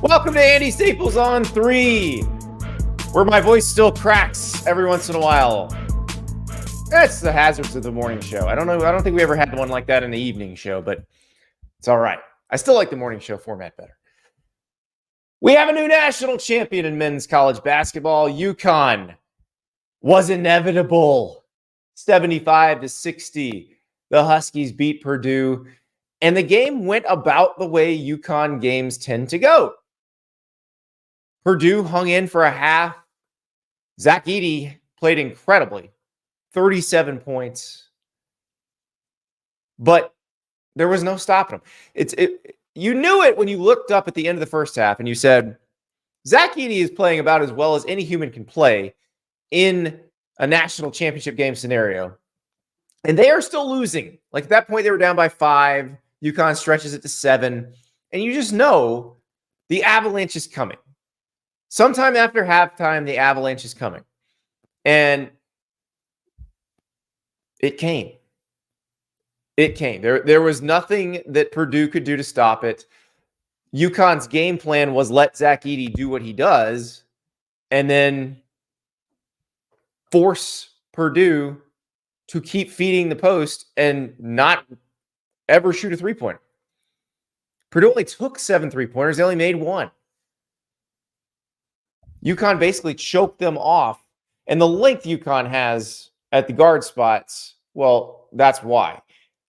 Welcome to Andy Staples on 3, where my voice still cracks every once in a while. That's the hazards of the morning show. I don't think we ever had one like that in the evening show, but it's all right. I still like the morning show format better. We have a new national champion in men's college basketball. UConn was inevitable. 75-60. The Huskies beat Purdue, and the game went about the way UConn games tend to go. Purdue hung in for a half. Zach Edey played incredibly. 37 points. But there was no stopping him. You knew it when you looked up at the end of the first half and you said, Zach Edey is playing about as well as any human can play in a national championship game scenario. And they are still losing. Like at that point, they were down by 5. UConn stretches it to 7. And you just know the avalanche is coming. Sometime after halftime, the avalanche is coming. And it came. It came. There was nothing that Purdue could do to stop it. UConn's game plan was let Zach Edey do what he does and then force Purdue to keep feeding the post and not ever shoot a three-pointer. Purdue only took 7 three-pointers. They only made 1. UConn basically choked them off. And the length UConn has at the guard spots, well, that's why.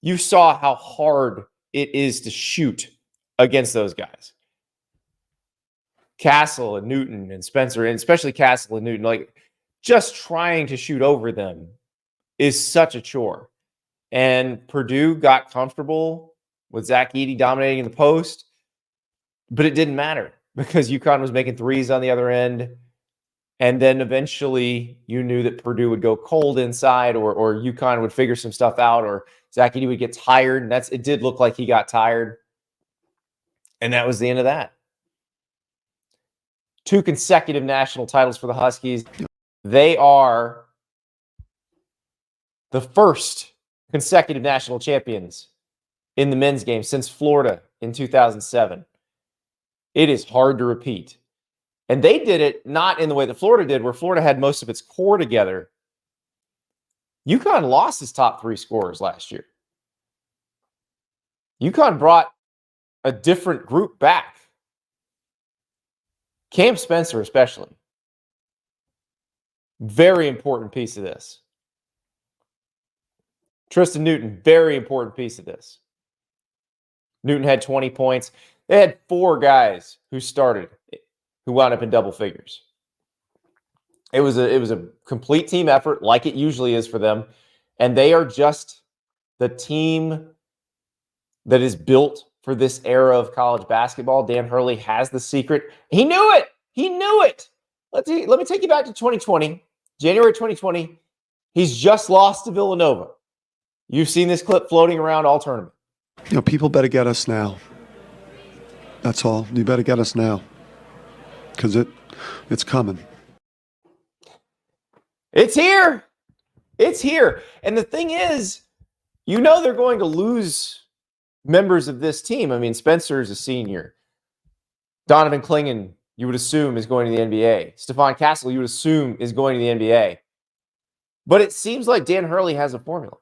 You saw how hard it is to shoot against those guys. Castle and Newton and Spencer, and especially Castle and Newton, like just trying to shoot over them is such a chore. And Purdue got comfortable with Zach Edey dominating in the post, but it didn't matter because UConn was making threes on the other end. And then eventually you knew that Purdue would go cold inside or UConn would figure some stuff out or Zach Edey would get tired. And it did look like he got tired. And that was the end of that. 2 consecutive national titles for the Huskies. They are the first consecutive national champions in the men's game since Florida in 2007. It is hard to repeat. And they did it not in the way that Florida did, where Florida had most of its core together. UConn lost his top 3 scorers last year. UConn brought a different group back. Cam Spencer especially. Very important piece of this. Tristen Newton, very important piece of this. Newton had 20 points. They had 4 guys who started who wound up in double figures. It was a complete team effort, like it usually is for them. And they are just the team that is built for this era of college basketball. Dan Hurley has the secret. He knew it. He knew it. Let me take you back to 2020, January 2020. He's just lost to Villanova. You've seen this clip floating around all tournament. You know, people better get us now. That's all. You better get us now. Because it's coming. It's here. It's here. And the thing is, you know they're going to lose members of this team. I mean, Spencer's a senior. Donovan Clingan, you would assume, is going to the NBA. Stephon Castle, you would assume, is going to the NBA. But it seems like Dan Hurley has a formula.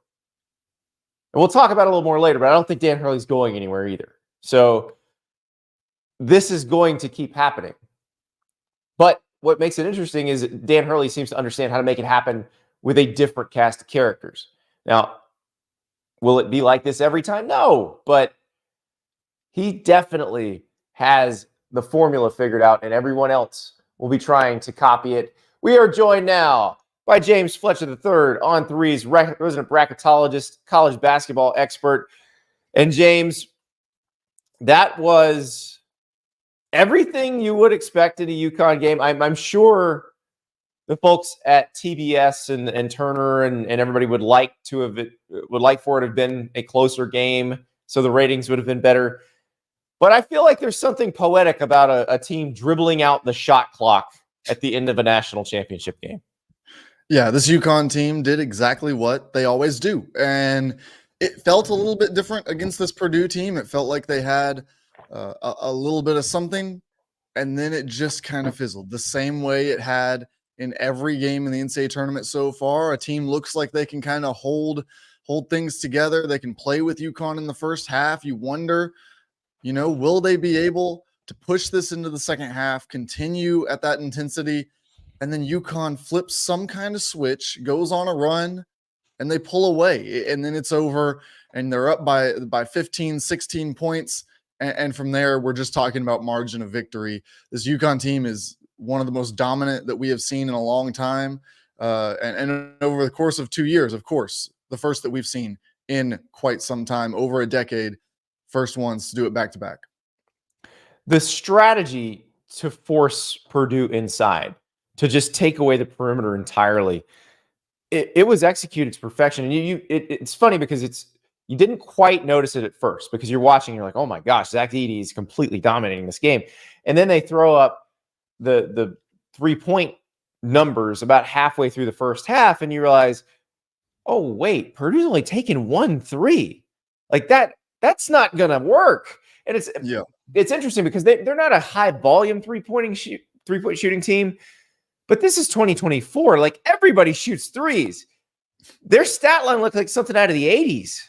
And we'll talk about it a little more later, but I don't think Dan Hurley's going anywhere either. So this is going to keep happening. But what makes it interesting is Dan Hurley seems to understand how to make it happen with a different cast of characters. Now, will it be like this every time? No, but he definitely has the formula figured out, and everyone else will be trying to copy it. We are joined now by James Fletcher III, On3's resident bracketologist, college basketball expert. And James, that was everything you would expect in a UConn game. I'm sure the folks at TBS and Turner and everybody would like for it to have been a closer game, so the ratings would have been better. But I feel like there's something poetic about a team dribbling out the shot clock at the end of a national championship game. Yeah, this UConn team did exactly what they always do. And it felt a little bit different against this Purdue team. It felt like they had a little bit of something and then it just kind of fizzled the same way it had in every game in the NCAA tournament so far. A team looks like they can kind of hold things together. They can play with UConn in the first half. You wonder, will they be able to push this into the second half, continue at that intensity, and then UConn flips some kind of switch, goes on a run, and they pull away, and then it's over, and they're up by 15, 16 points. And from there, we're just talking about margin of victory. This UConn team is one of the most dominant that we have seen in a long time. And over the course of 2 years, of course, the first that we've seen in quite some time, over a decade, first ones to do it back to back. The strategy to force Purdue inside, to just take away the perimeter entirely, it was executed to perfection. And it's funny because you didn't quite notice it at first because you're watching, you're like, oh my gosh, Zach Edey is completely dominating this game. And then they throw up the 3-point numbers about halfway through the first half, and you realize, oh wait, Purdue's only taken 1 3. Like that's not gonna work. And it's interesting because they're not a high volume 3-point shooting team, but this is 2024. Like everybody shoots threes. Their stat line looked like something out of the 80s.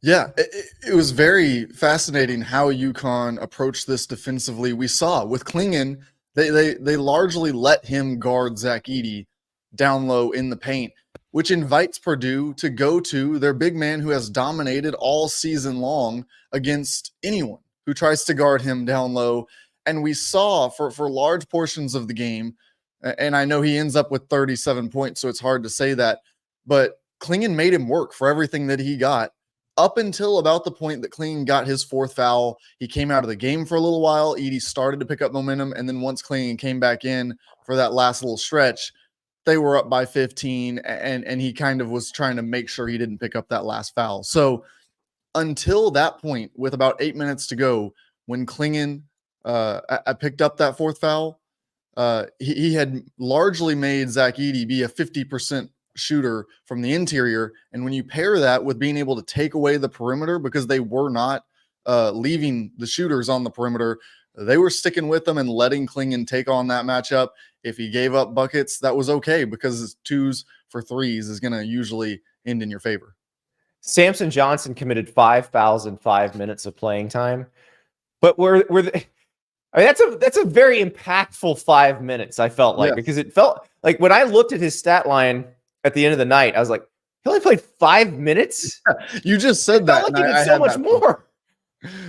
Yeah, it was very fascinating how UConn approached this defensively. We saw with Clingan, they largely let him guard Zach Edey down low in the paint, which invites Purdue to go to their big man who has dominated all season long against anyone who tries to guard him down low. And we saw for large portions of the game, and I know he ends up with 37 points, so it's hard to say that, but Clingan made him work for everything that he got. Up until about the point that Clingan got his 4th foul, he came out of the game for a little while. Edey started to pick up momentum, and then once Clingan came back in for that last little stretch, they were up by 15, and he kind of was trying to make sure he didn't pick up that last foul. So until that point, with about 8 minutes to go, when Clingan I picked up that 4th foul, he had largely made Zach Edey be a 50% shooter from the interior. And when you pair that with being able to take away the perimeter, because they were not leaving the shooters on the perimeter, they were sticking with them and letting Clingan take on that matchup. If he gave up buckets, that was okay, because his 2s for 3s is going to usually end in your favor. Samson Johnson committed 5 fouls in 5 minutes of playing time, but that's a very impactful 5 minutes. I felt like, because it felt like when I looked at his stat line at the end of the night, I was like, he only played 5 minutes. You just said that. Like he did so much more.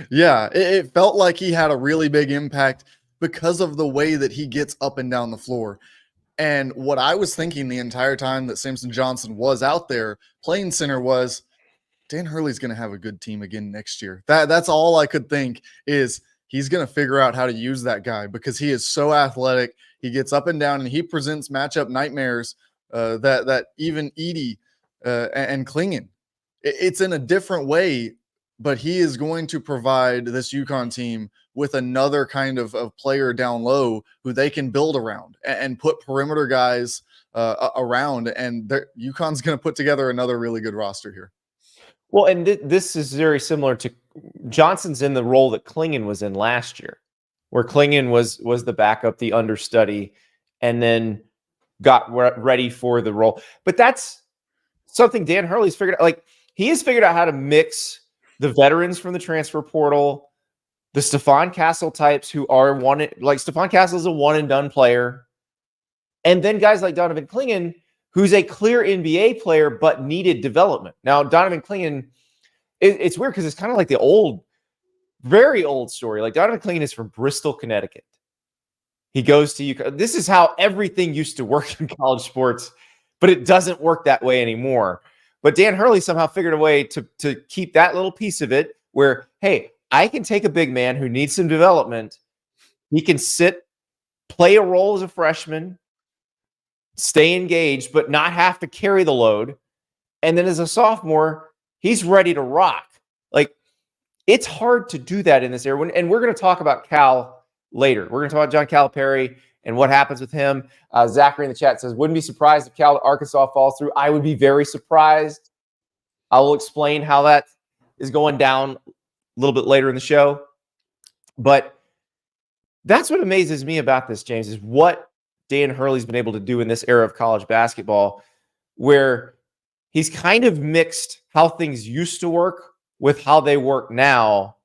Yeah, it felt like he had a really big impact because of the way that he gets up and down the floor. And what I was thinking the entire time that Samson Johnson was out there playing center was, Dan Hurley's going to have a good team again next year. That's all I could think, is he's going to figure out how to use that guy, because he is so athletic. He gets up and down, and he presents matchup nightmares that even Edey and Clingan. It's in a different way, but he is going to provide this UConn team with another kind of player down low who they can build around and put perimeter guys around. And UConn's going to put together another really good roster here. Well, and this is very similar to Johnson's in the role that Clingan was in last year, where Clingan was the backup, the understudy, and then got ready for the role. But that's something Dan Hurley's figured out. Like, he has figured out how to mix the veterans from the transfer portal, the Stephon Castle types who are like Stephon Castle is a one and done player, and then guys like Donovan Clingan, who's a clear NBA player but needed development. Now, Donovan Clingan, it's weird because it's kind of like the very old story. Like, Donovan Clingan is from Bristol, Connecticut. He goes to UConn. This is how everything used to work in college sports, but it doesn't work that way anymore. But Dan Hurley somehow figured a way to keep that little piece of it where, hey, I can take a big man who needs some development. He can sit, play a role as a freshman, stay engaged, but not have to carry the load. And then as a sophomore, he's ready to rock. Like, it's hard to do that in this era. And we're going to talk about Cal later. We're going to talk about John Calipari and what happens with him. Zachary in the chat says, wouldn't be surprised if Arkansas falls through. I would be very surprised. I will explain how that is going down a little bit later in the show. But That's what amazes me about this, James, is what Dan Hurley's been able to do in this era of college basketball, where he's kind of mixed how things used to work with how they work now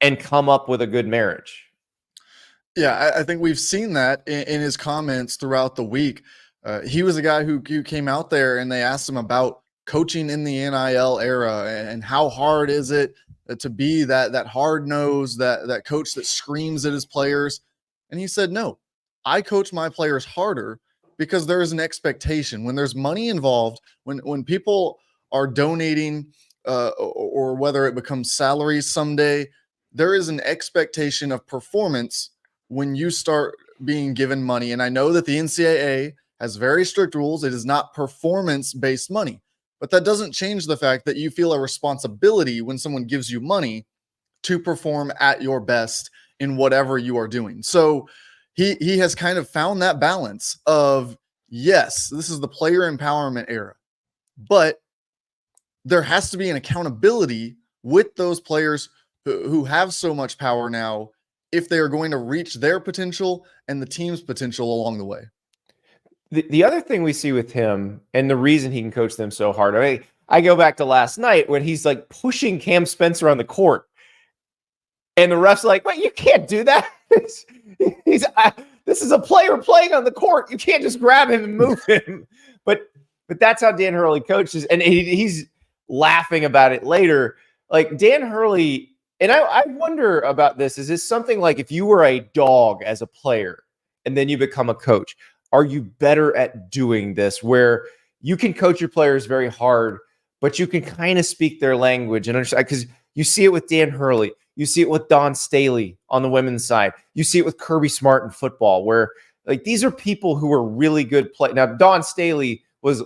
and come up with a good marriage. Yeah, I think we've seen that in his comments throughout the week. He was a guy who came out there and they asked him about coaching in the NIL era and how hard is it to be that hard nose, that coach that screams at his players. And he said, no, I coach my players harder because there is an expectation. When there's money involved, when people are donating or whether it becomes salaries someday, there is an expectation of performance when you start being given money. And I know that the NCAA has very strict rules. It is not performance-based money, but that doesn't change the fact that you feel a responsibility when someone gives you money to perform at your best in whatever you are doing. So he has kind of found that balance of, yes, this is the player empowerment era, but there has to be an accountability with those players who have so much power now if they are going to reach their potential and the team's potential along the way. The other thing we see with him and the reason he can coach them so hard, I go back to last night when he's like pushing Cam Spencer on the court and the ref's like, wait, you can't do that. This is a player playing on the court. You can't just grab him and move him. But that's how Dan Hurley coaches. And he's laughing about it later. Like Dan Hurley, and I wonder about this. Is this something like if you were a dog as a player and then you become a coach, are you better at doing this where you can coach your players very hard, but you can kind of speak their language and understand? Because you see it with Dan Hurley. You see it with Dawn Staley on the women's side. You see it with Kirby Smart in football, where like these are people who are really good play. Now, Dawn Staley was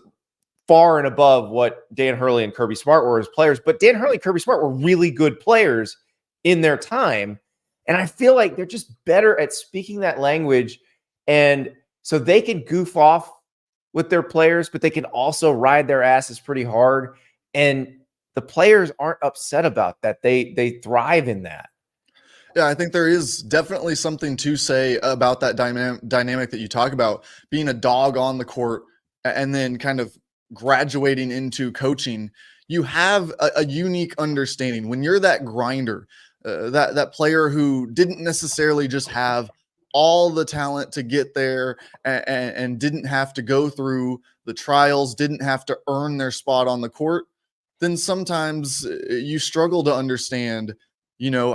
far and above what Dan Hurley and Kirby Smart were as players, but Dan Hurley and Kirby Smart were really good players in their time. And I feel like they're just better at speaking that language. And so they can goof off with their players, but they can also ride their asses pretty hard. And the players aren't upset about that. They thrive in that. Yeah, I think there is definitely something to say about that dynamic that you talk about, being a dog on the court and then kind of graduating into coaching. You have a unique understanding when you're that grinder, that player who didn't necessarily just have all the talent to get there and didn't have to go through the trials, didn't have to earn their spot on the court. Then sometimes you struggle to understand,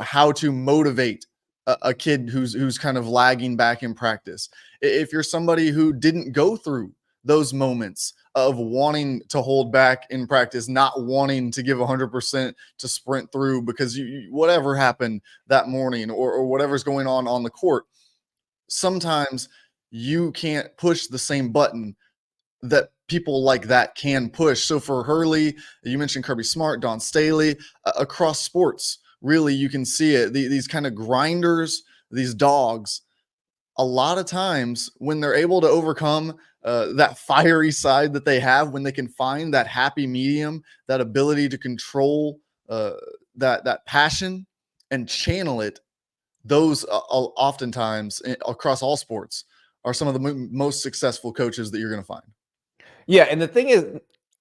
how to motivate a kid who's kind of lagging back in practice. If you're somebody who didn't go through those moments of wanting to hold back in practice, not wanting to give 100% to sprint through because whatever happened that morning or whatever's going on the court, sometimes you can't push the same button that people like that can push. So for Hurley, you mentioned Kirby Smart, Dawn Staley, across sports, really you can see it. These kind of grinders, these dogs, a lot of times when they're able to overcome that fiery side that they have, when they can find that happy medium, that ability to control that passion and channel it, those oftentimes across all sports are some of the most successful coaches that you're going to find. Yeah, and the thing is,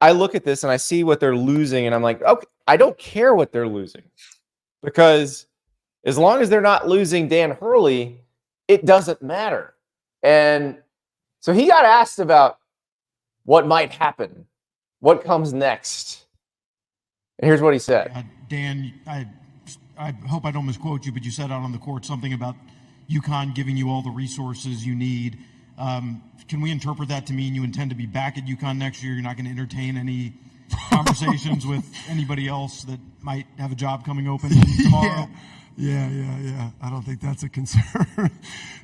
I look at this and I see what they're losing, and I'm like, okay, I don't care what they're losing, because as long as they're not losing Dan Hurley, it doesn't matter. And so he got asked about what might happen, what comes next, and here's what he said. Dan, I hope I don't misquote you, but you said out on the court something about UConn giving you all the resources you need. Can we interpret that to mean you intend to be back at UConn next year? You're not going to entertain any conversations with anybody else that might have a job coming open tomorrow? Yeah. I don't think that's a concern.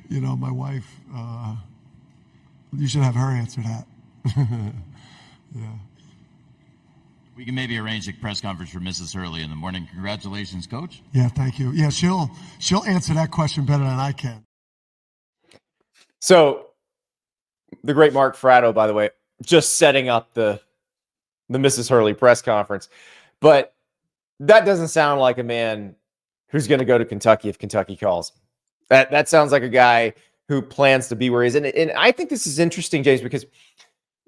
My wife, you should have her answer that. Yeah. We can maybe arrange a press conference for Mrs. Hurley in the morning. Congratulations, Coach. Yeah, thank you. Yeah, she'll answer that question better than I can. So the great Mark Fratto, by the way, just setting up the Mrs. Hurley press conference. But that doesn't sound like a man who's going to go to Kentucky if Kentucky calls. That sounds like a guy who plans to be where he is. And I think this is interesting, James, because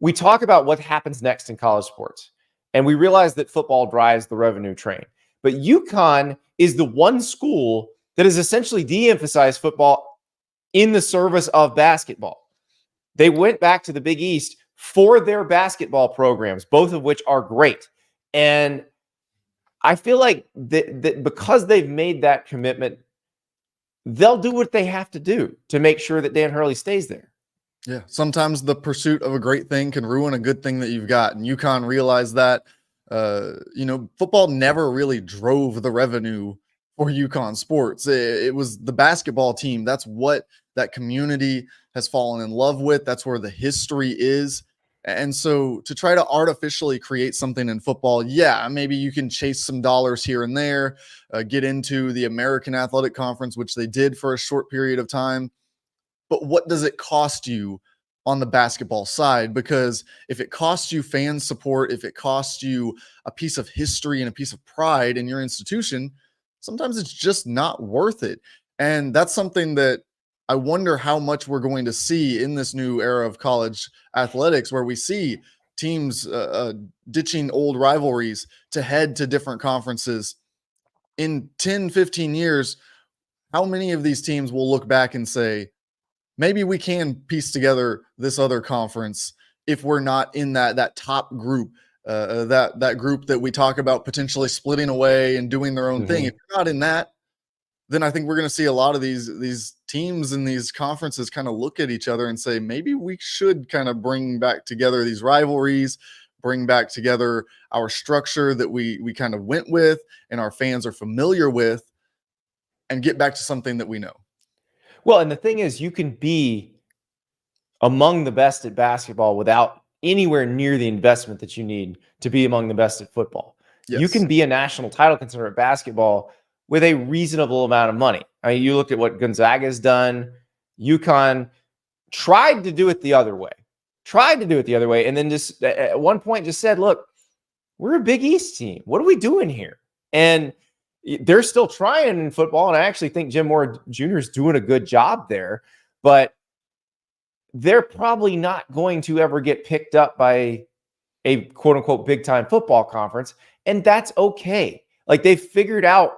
we talk about what happens next in college sports, and we realize that football drives the revenue train. But UConn is the one school that has essentially de-emphasized football in the service of basketball. They went back to the Big East for their basketball programs, both of which are great. And I feel like that because they've made that commitment, they'll do what they have to do to make sure that Dan Hurley stays there. Yeah, sometimes the pursuit of a great thing can ruin a good thing that you've got. And UConn realized that. Football never really drove the revenue for UConn sports. It was the basketball team. That's what that community has fallen in love with. That's where the history is. And so to try to artificially create something in football, yeah, maybe you can chase some dollars here and there, get into the American Athletic Conference, which they did for a short period of time. But what does it cost you on the basketball side? Because if it costs you fan support, if it costs you a piece of history and a piece of pride in your institution, sometimes it's just not worth it. And that's something that I wonder how much we're going to see in this new era of college athletics, where we see teams ditching old rivalries to head to different conferences. In 10, 15 years, how many of these teams will look back and say, maybe we can piece together this other conference if we're not in that top group, that group that we talk about potentially splitting away and doing their own thing. If you're not in that, then I think we're going to see a lot of these teams and these conferences kind of look at each other and say, maybe we should kind of bring back together these rivalries, bring back together our structure that we kind of went with and our fans are familiar with, and get back to something that we know. Well, and the thing is, you can be among the best at basketball without anywhere near the investment that you need to be among the best at football. Yes. You can be a national title contender at basketball with a reasonable amount of money. I mean, you look at what Gonzaga's done. UConn tried to do it the other way. And then just at one point just said, look, we're a Big East team. What are we doing here? And they're still trying in football, and I actually think Jim Moore Jr. is doing a good job there, but they're probably not going to ever get picked up by a quote-unquote big-time football conference, and that's okay. Like, they've figured out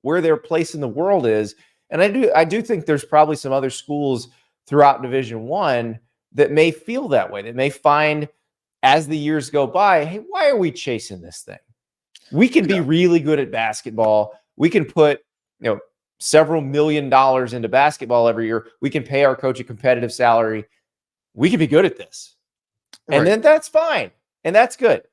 where their place in the world is, and I do think there's probably some other schools throughout Division I that may feel that way, that may find as the years go by, hey, why are we chasing this thing? We can be really good at basketball. We can put, several $1 million into basketball every year. We can pay our coach a competitive salary. We can be good at this. And then that's fine. And that's good.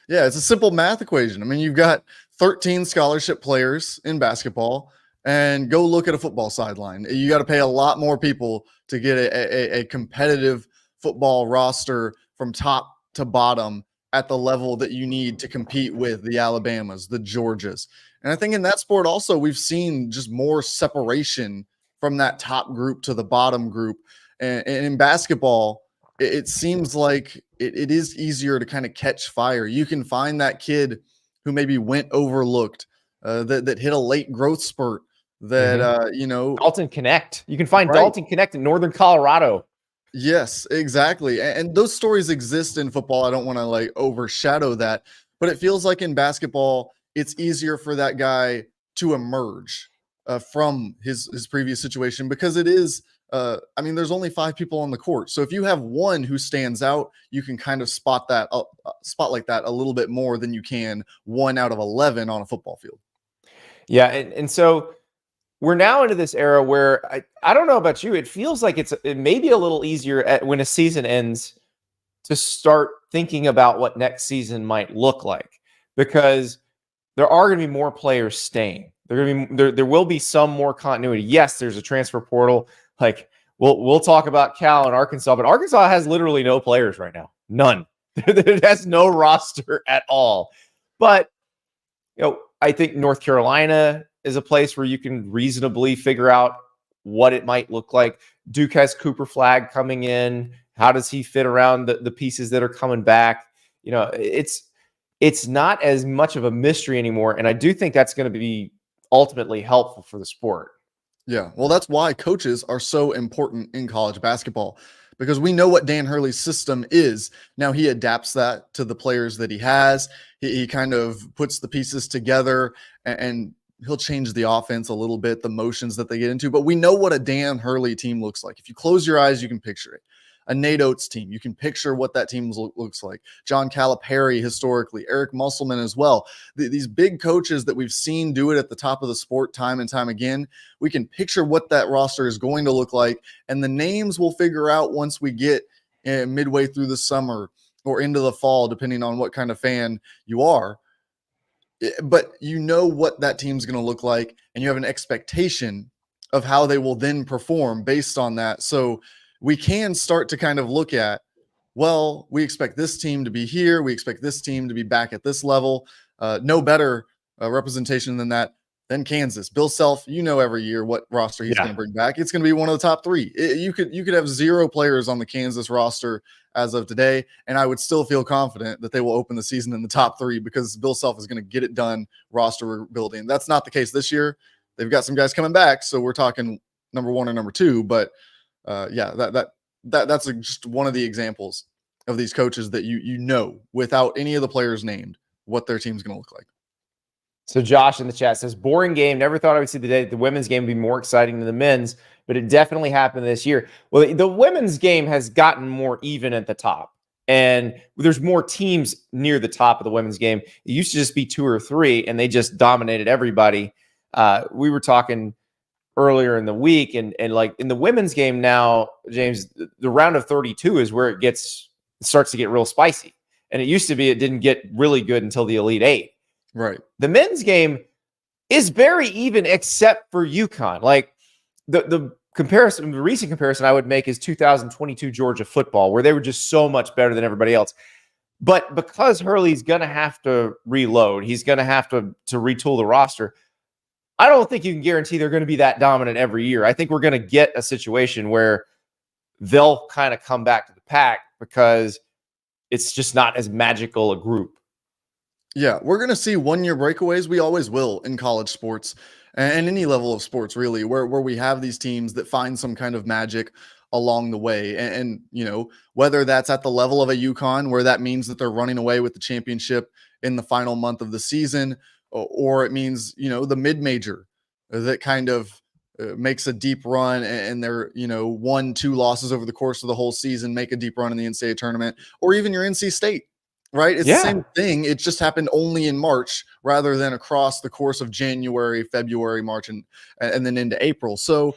Yeah, it's a simple math equation. I mean, you've got 13 scholarship players in basketball, and go look at a football sideline. You got to pay a lot more people to get a competitive football roster from top to bottom at the level that you need to compete with the Alabamas, the Georgias. And I think in that sport also, we've seen just more separation from that top group to the bottom group. And in basketball, it seems like it is easier to kind of catch fire. You can find that kid who maybe went overlooked, that hit a late growth spurt, that, Dalton Connect. You can find Dalton Connect in Northern Colorado. Yes, exactly. And those stories exist in football. I don't want to overshadow that, but it feels like in basketball, it's easier for that guy to emerge from his previous situation, because it is, there's only 5 people on the court. So if you have one who stands out, you can kind of spotlight that a little bit more than you can 1 out of 11 on a football field. Yeah. And so we're now into this era where I don't know about you. It feels like it may be a little easier when a season ends to start thinking about what next season might look like, because there are going to be more players staying. There will be some more continuity. Yes, there's a transfer portal. Like we'll talk about Cal and Arkansas, but Arkansas has literally no players right now. None. It has no roster at all. But I think North Carolina is a place where you can reasonably figure out what it might look like. Duke has Cooper Flagg coming in. How does he fit around the pieces that are coming back? It's not as much of a mystery anymore. And I do think that's going to be ultimately helpful for the sport. Yeah, well, that's why coaches are so important in college basketball, because we know what Dan Hurley's system is. Now he adapts that to the players that he has. He kind of puts the pieces together, and he'll change the offense a little bit, the motions that they get into. But we know what a Dan Hurley team looks like. If you close your eyes, you can picture it. A Nate Oates team, you can picture what that team looks like. John Calipari historically, Eric Musselman as well. These big coaches that we've seen do it at the top of the sport time and time again, we can picture what that roster is going to look like, and the names we'll figure out once we get midway through the summer or into the fall, depending on what kind of fan you are. But you know what that team's going to look like, and you have an expectation of how they will then perform based on that. So we can start to kind of look at, well, we expect this team to be here. We expect this team to be back at this level. No better representation than that than Kansas. Bill Self, you know, every year what roster he's going to bring back. It's going to be one of the top three. You could have 0 players on the Kansas roster as of today, and I would still feel confident that they will open the season in the top 3 because Bill Self is going to get it done roster rebuilding. That's not the case this year. They've got some guys coming back, so we're talking number 1 or number 2, but that's just one of the examples of these coaches that you know without any of the players named what their team's going to look like. So Josh in the chat says, boring game. Never thought I would see the day that the women's game would be more exciting than the men's, but it definitely happened this year. Well, the women's game has gotten more even at the top, and there's more teams near the top of the women's game. It used to just be 2 or 3, and they just dominated everybody. We were talking earlier in the week, and like in the women's game now, James, the round of 32 is where it starts to get real spicy. And it used to be it didn't get really good until the Elite 8. Right. The men's game is very even except for UConn. Like the comparison, the recent comparison I would make is 2022 Georgia football, where they were just so much better than everybody else. But because Hurley's going to have to reload, he's going to have to retool the roster. I don't think you can guarantee they're going to be that dominant every year. I think we're going to get a situation where they'll kind of come back to the pack because it's just not as magical a group. Yeah, we're going to see one-year breakaways. We always will in college sports and any level of sports, really, where we have these teams that find some kind of magic along the way. And you know, whether that's at the level of a UConn, where that means that they're running away with the championship in the final month of the season, or it means, you know, the mid-major that kind of makes a deep run and they're, you know, 1-2 losses over the course of the whole season, make a deep run in the NCAA tournament, or even your NC State. Right. It's the same thing. It just happened only in March rather than across the course of January, February, March, and then into April. So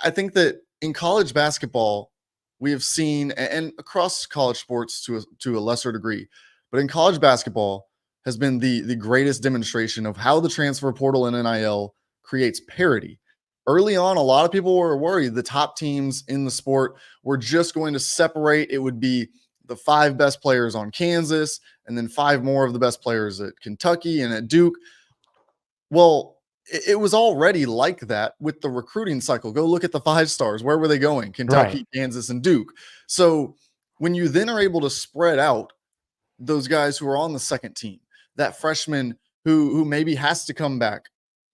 I think that in college basketball, we have seen, and across college sports to a lesser degree, but in college basketball has been the greatest demonstration of how the transfer portal and NIL creates parity. Early on, a lot of people were worried the top teams in the sport were just going to separate. It would be the 5 best players on Kansas, and then 5 more of the best players at Kentucky and at Duke. Well, it was already like that with the recruiting cycle. Go look at the 5 stars. Where were they going? Kentucky, right, Kansas, and Duke. So when you then are able to spread out those guys who are on the second team, that freshman who maybe has to come back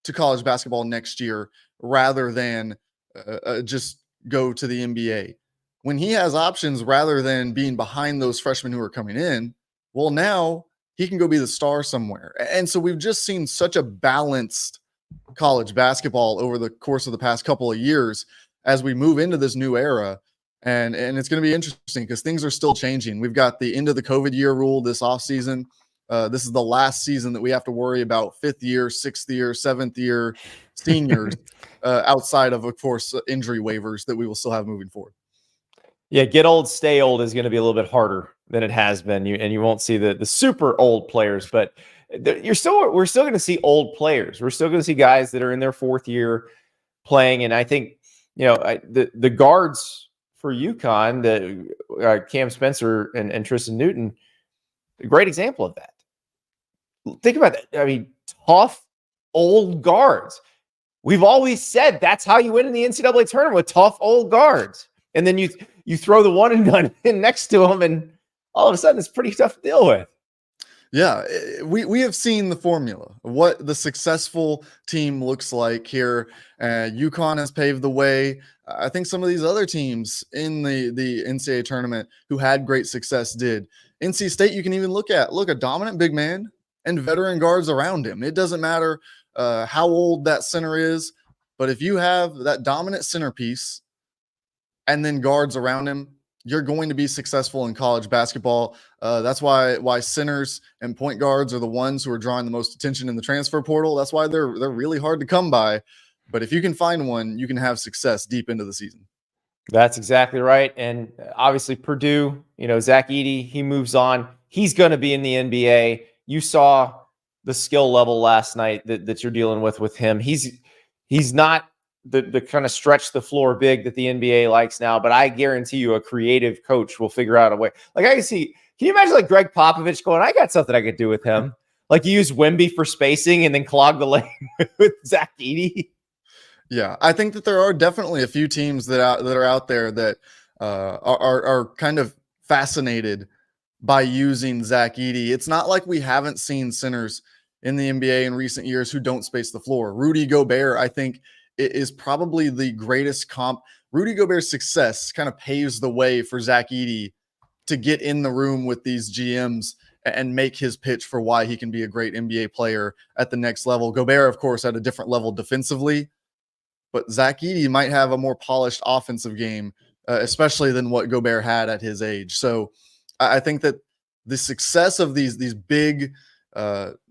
to college basketball next year rather than just go to the NBA, when he has options rather than being behind those freshmen who are coming in, well, now he can go be the star somewhere. And so we've just seen such a balanced college basketball over the course of the past couple of years as we move into this new era. And it's going to be interesting because things are still changing. We've got the end of the COVID year rule this offseason. This is the last season that we have to worry about 5th year, 6th year, 7th year seniors outside of course, injury waivers that we will still have moving forward. Yeah, get old, stay old is going to be a little bit harder than it has been. You won't see the super old players, but we're still going to see old players. We're still going to see guys that are in their 4th year playing. And I think, you know, the guards for UConn, the Cam Spencer and Tristen Newton, a great example of that. Think about that. I mean, tough old guards. We've always said that's how you win in the NCAA tournament, with tough old guards. And then you throw the one and done in next to them, and all of a sudden it's pretty tough to deal with. Yeah, we have seen the formula, what the successful team looks like here. UConn has paved the way. I think some of these other teams in the NCAA tournament who had great success did. NC State, you can even look a dominant big man and veteran guards around him. It doesn't matter how old that center is, but if you have that dominant centerpiece and then guards around him, you're going to be successful in college basketball. That's why centers and point guards are the ones who are drawing the most attention in the transfer portal. That's why they're really hard to come by. But if you can find one, you can have success deep into the season. That's exactly right. And obviously Purdue, Zach Edey, he moves on. He's going to be in the NBA. You saw the skill level last night that you're dealing with him. He's not the kind of stretch the floor big that the NBA likes now, but I guarantee you a creative coach will figure out a way. Like can you imagine like Greg Popovich going, I got something I could do with him. Like you use Wemby for spacing and then clog the lane with Zach Edey. Yeah, I think that there are definitely a few teams that are out there that are kind of fascinated by using Zach Edey. It's not like we haven't seen centers in the NBA in recent years who don't space the floor. Rudy Gobert, I think, is probably the greatest comp. Rudy Gobert's success kind of paves the way for Zach Edey to get in the room with these GMs and make his pitch for why he can be a great NBA player at the next level. Gobert, of course, at a different level defensively, but Zach Edey might have a more polished offensive game, especially than what Gobert had at his age. So I think that the success of these big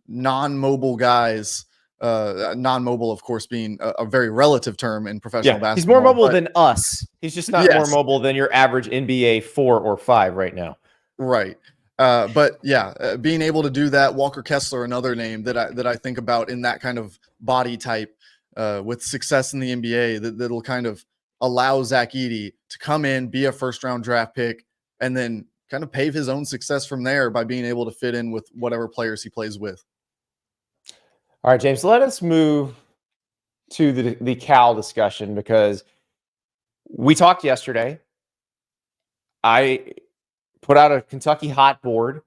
non-mobile guys, non-mobile, of course, being a very relative term in professional basketball. He's more mobile than us. He's just not more mobile than your average NBA 4 or 5 right now. Right. But yeah, being able to do that, Walker Kessler, another name that I think about in that kind of body type with success in the NBA that'll kind of allow Zach Edey to come in, be a first-round draft pick, and then kind of pave his own success from there by being able to fit in with whatever players he plays with. All right, James, let us move to the Cal discussion because we talked yesterday. I put out a Kentucky hot board.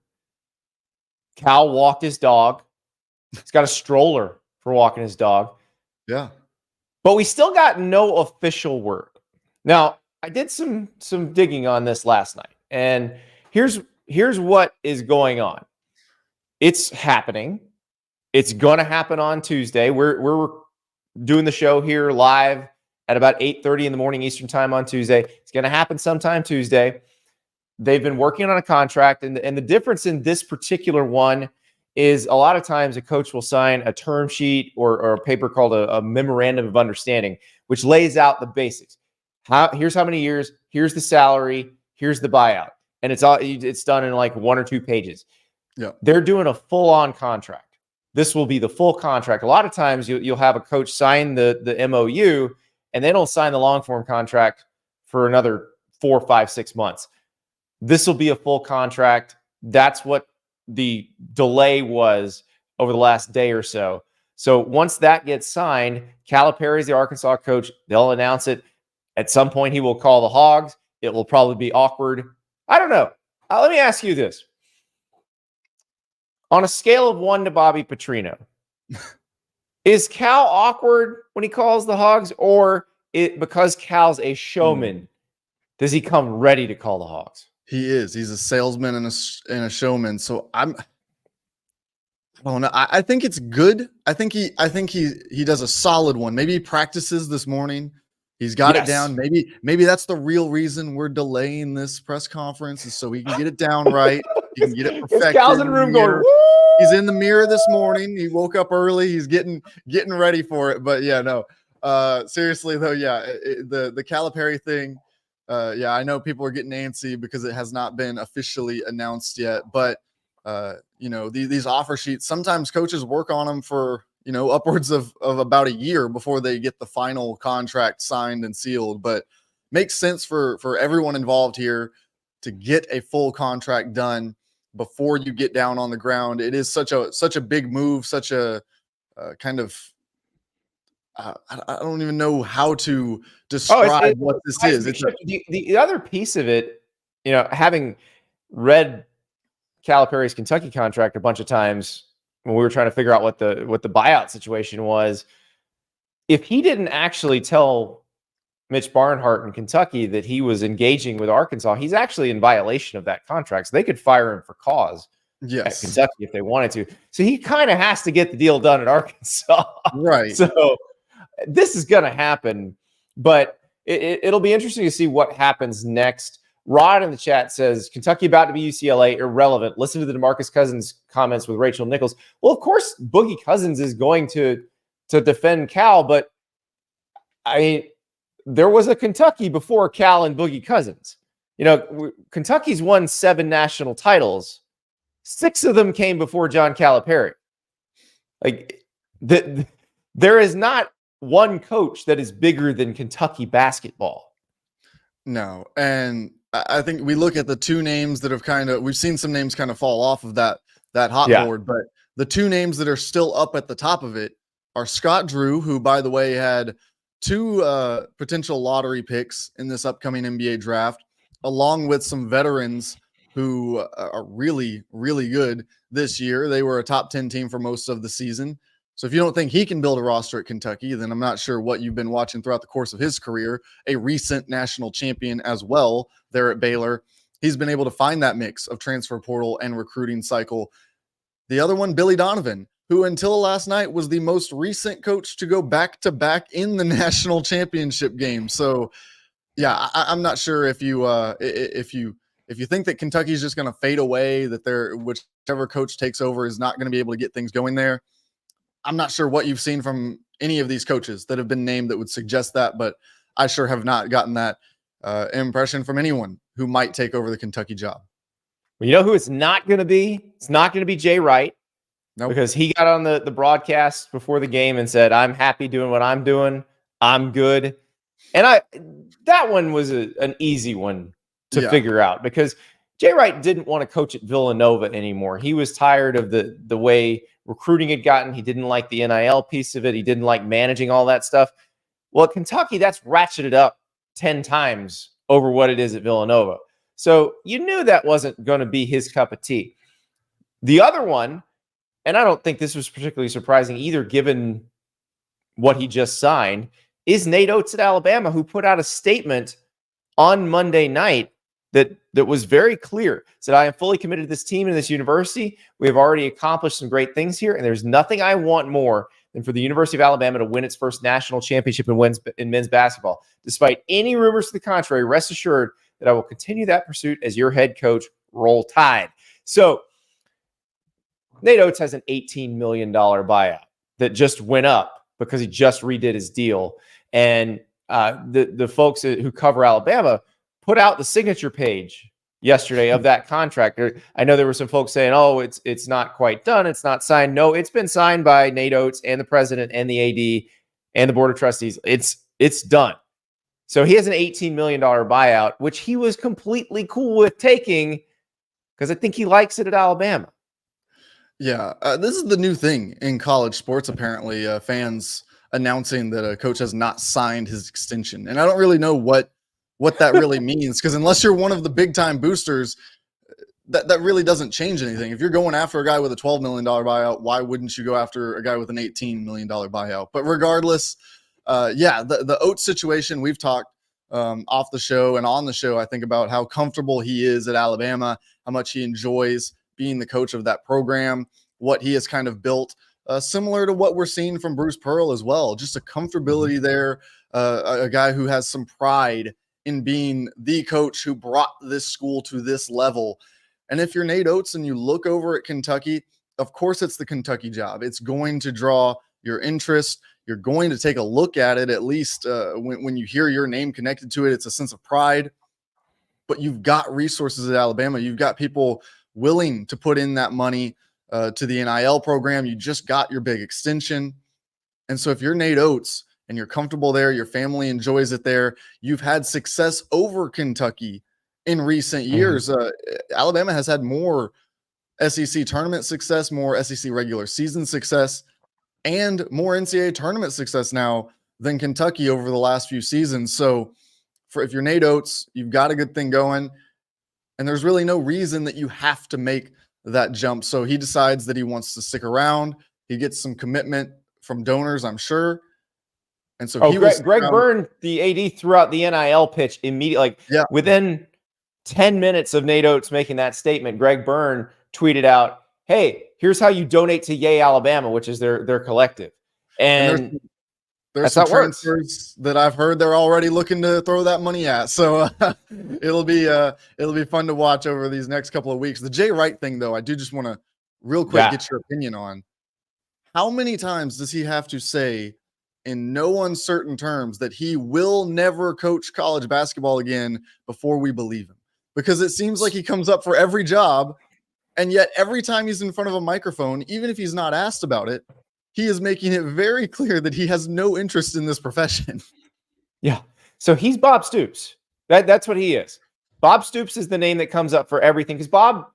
Cal walked his dog. He's got a stroller for walking his dog. Yeah. But we still got no official word. Now, I did some digging on this last night, and here's what is going on. It's happening. It's going to happen on Tuesday. We're doing the show here live at about 8:30 in the morning Eastern time on Tuesday. It's going to happen sometime Tuesday. They've been working on a contract, and the difference in this particular one is a lot of times a coach will sign a term sheet or a paper called a memorandum of understanding, which lays out the basics. Here's how many years, here's the salary, here's the buyout. And it's done in like 1 or 2 pages. Yeah. They're doing a full-on contract. This will be the full contract. A lot of times you'll have a coach sign the MOU and they don't sign the long-form contract for another 4, 5, 6 months. This will be a full contract. That's what the delay was over the last day or so. So once that gets signed, Calipari is the Arkansas coach. They'll announce it. At some point, he will call the Hogs. It will probably be awkward. I don't know. Let me ask you this. On a scale of 1 to Bobby Petrino, is Cal awkward when he calls the Hogs, or because Cal's a showman, does he come ready to call the Hogs? He is. He's a salesman and a showman. So I don't know. I think it's good. I think he does a solid one. Maybe he practices this morning. He's got it down. Maybe that's the real reason we're delaying this press conference, is so he can get it down right. He can get it perfected. Cal's in the room going, woo! He's in the mirror this morning. He woke up early. He's getting ready for it. But yeah, no. Seriously though, yeah, the Calipari thing. Yeah, I know people are getting antsy because it has not been officially announced yet. But these offer sheets, sometimes coaches work on them for upwards of about a year before they get the final contract signed and sealed. But makes sense for everyone involved here to get a full contract done before you get down on the ground. It is such a big move, such a kind of I don't even know how to describe what this is. The other piece of it, having read Calipari's Kentucky contract a bunch of times when we were trying to figure out what the buyout situation was. If he didn't actually tell Mitch Barnhart in Kentucky that he was engaging with Arkansas, he's actually in violation of that contract. So they could fire him for cause at Kentucky if they wanted to. So he kind of has to get the deal done at Arkansas. Right. So this is going to happen, but it'll be interesting to see what happens next. Rod in the chat says, Kentucky about to be UCLA, irrelevant. Listen to the DeMarcus Cousins comments with Rachel Nichols. Well, of course, Boogie Cousins is going to defend Cal, but I mean, there was a Kentucky before Cal and Boogie Cousins. You know, Kentucky's won 7 national titles. 6 of them came before John Calipari. Like, there is not one coach that is bigger than Kentucky basketball. No, and I think we look at the 2 names that have we've seen some names kind of fall off of that hot board, but the 2 names that are still up at the top of it are Scott Drew, who, by the way, had 2 potential lottery picks in this upcoming NBA draft, along with some veterans who are really, really good this year. They were a top 10 team for most of the season. So if you don't think he can build a roster at Kentucky, then I'm not sure what you've been watching throughout the course of his career. A recent national champion as well there at Baylor. He's been able to find that mix of transfer portal and recruiting cycle. The other one, Billy Donovan, who until last night was the most recent coach to go back-to-back in the national championship game. So, yeah, I'm not sure if you think that Kentucky's just going to fade away, that whichever coach takes over is not going to be able to get things going there. I'm not sure what you've seen from any of these coaches that have been named that would suggest that, but I sure have not gotten that impression from anyone who might take over the Kentucky job. Well, you know who it's not going to be? It's not going to be Jay Wright. Nope. Because he got on the broadcast before the game and said, I'm happy doing what I'm doing. I'm good. And that one was an easy one to figure out, because Jay Wright didn't want to coach at Villanova anymore. He was tired of the way recruiting had gotten. He didn't like the NIL piece of it. He didn't like managing all that stuff. Well, at Kentucky, that's ratcheted up 10 times over what it is at Villanova. So you knew that wasn't going to be his cup of tea. The other one, and I don't think this was particularly surprising either, given what he just signed, is Nate Oates at Alabama, who put out a statement on Monday night that was very clear. Said, I am fully committed to this team and this university. We have already accomplished some great things here, and there's nothing I want more than for the University of Alabama to win its first national championship in men's basketball. Despite any rumors to the contrary, rest assured that I will continue that pursuit as your head coach. Roll Tide. So Nate Oates has an $18 million buyout that just went up because he just redid his deal. And the folks who cover Alabama put out the signature page yesterday of that contract. I know there were some folks saying, oh, it's not quite done. It's not signed. No, it's been signed by Nate Oates and the president and the AD and the board of trustees. It's done. So he has an $18 million buyout, which he was completely cool with taking because I think he likes it at Alabama. Yeah, this is the new thing in college sports, apparently, fans announcing that a coach has not signed his extension. And I don't really know what that really means, because unless you're one of the big-time boosters, that really doesn't change anything. If you're going after a guy with a $12 million buyout, why wouldn't you go after a guy with an $18 million buyout? But regardless, the Oates situation, we've talked off the show and on the show, I think, about how comfortable he is at Alabama, how much he enjoys being the coach of that program, what he has kind of built, similar to what we're seeing from Bruce Pearl as well. Just a comfortability there, a guy who has some pride in being the coach who brought this school to this level. And if you're Nate Oates and you look over at Kentucky, of course it's the Kentucky job. It's going to draw your interest. You're going to take a look at it, at least when you hear your name connected to it. It's a sense of pride. But you've got resources at Alabama. You've got people willing to put in that money to the NIL program. You just got your big extension. And so if you're Nate Oates and you're comfortable there, your family enjoys it there, you've had success over Kentucky in recent years. Alabama has had more SEC tournament success, more SEC regular season success, and more NCAA tournament success now than Kentucky over the last few seasons. So if you're Nate Oates, you've got a good thing going, and there's really no reason that you have to make that jump. So he decides that he wants to stick around. He gets some commitment from donors, I'm sure. And so Greg Byrne, the AD, threw out the NIL pitch immediately. Within 10 minutes of Nate Oates making that statement, Greg Byrne tweeted out, "Hey, here's how you donate to Yay Alabama," which is their collective. And there's some transfers that I've heard they're already looking to throw that money at. So it'll be fun to watch over these next couple of weeks. The Jay Wright thing, though, I do just want to real quick get your opinion on. How many times does he have to say in no uncertain terms that he will never coach college basketball again before we believe him? Because it seems like he comes up for every job, and yet every time he's in front of a microphone, even if he's not asked about it, he is making it very clear that he has no interest in this profession. Yeah. So he's Bob Stoops. That's what he is. Bob Stoops is the name that comes up for everything, because Bob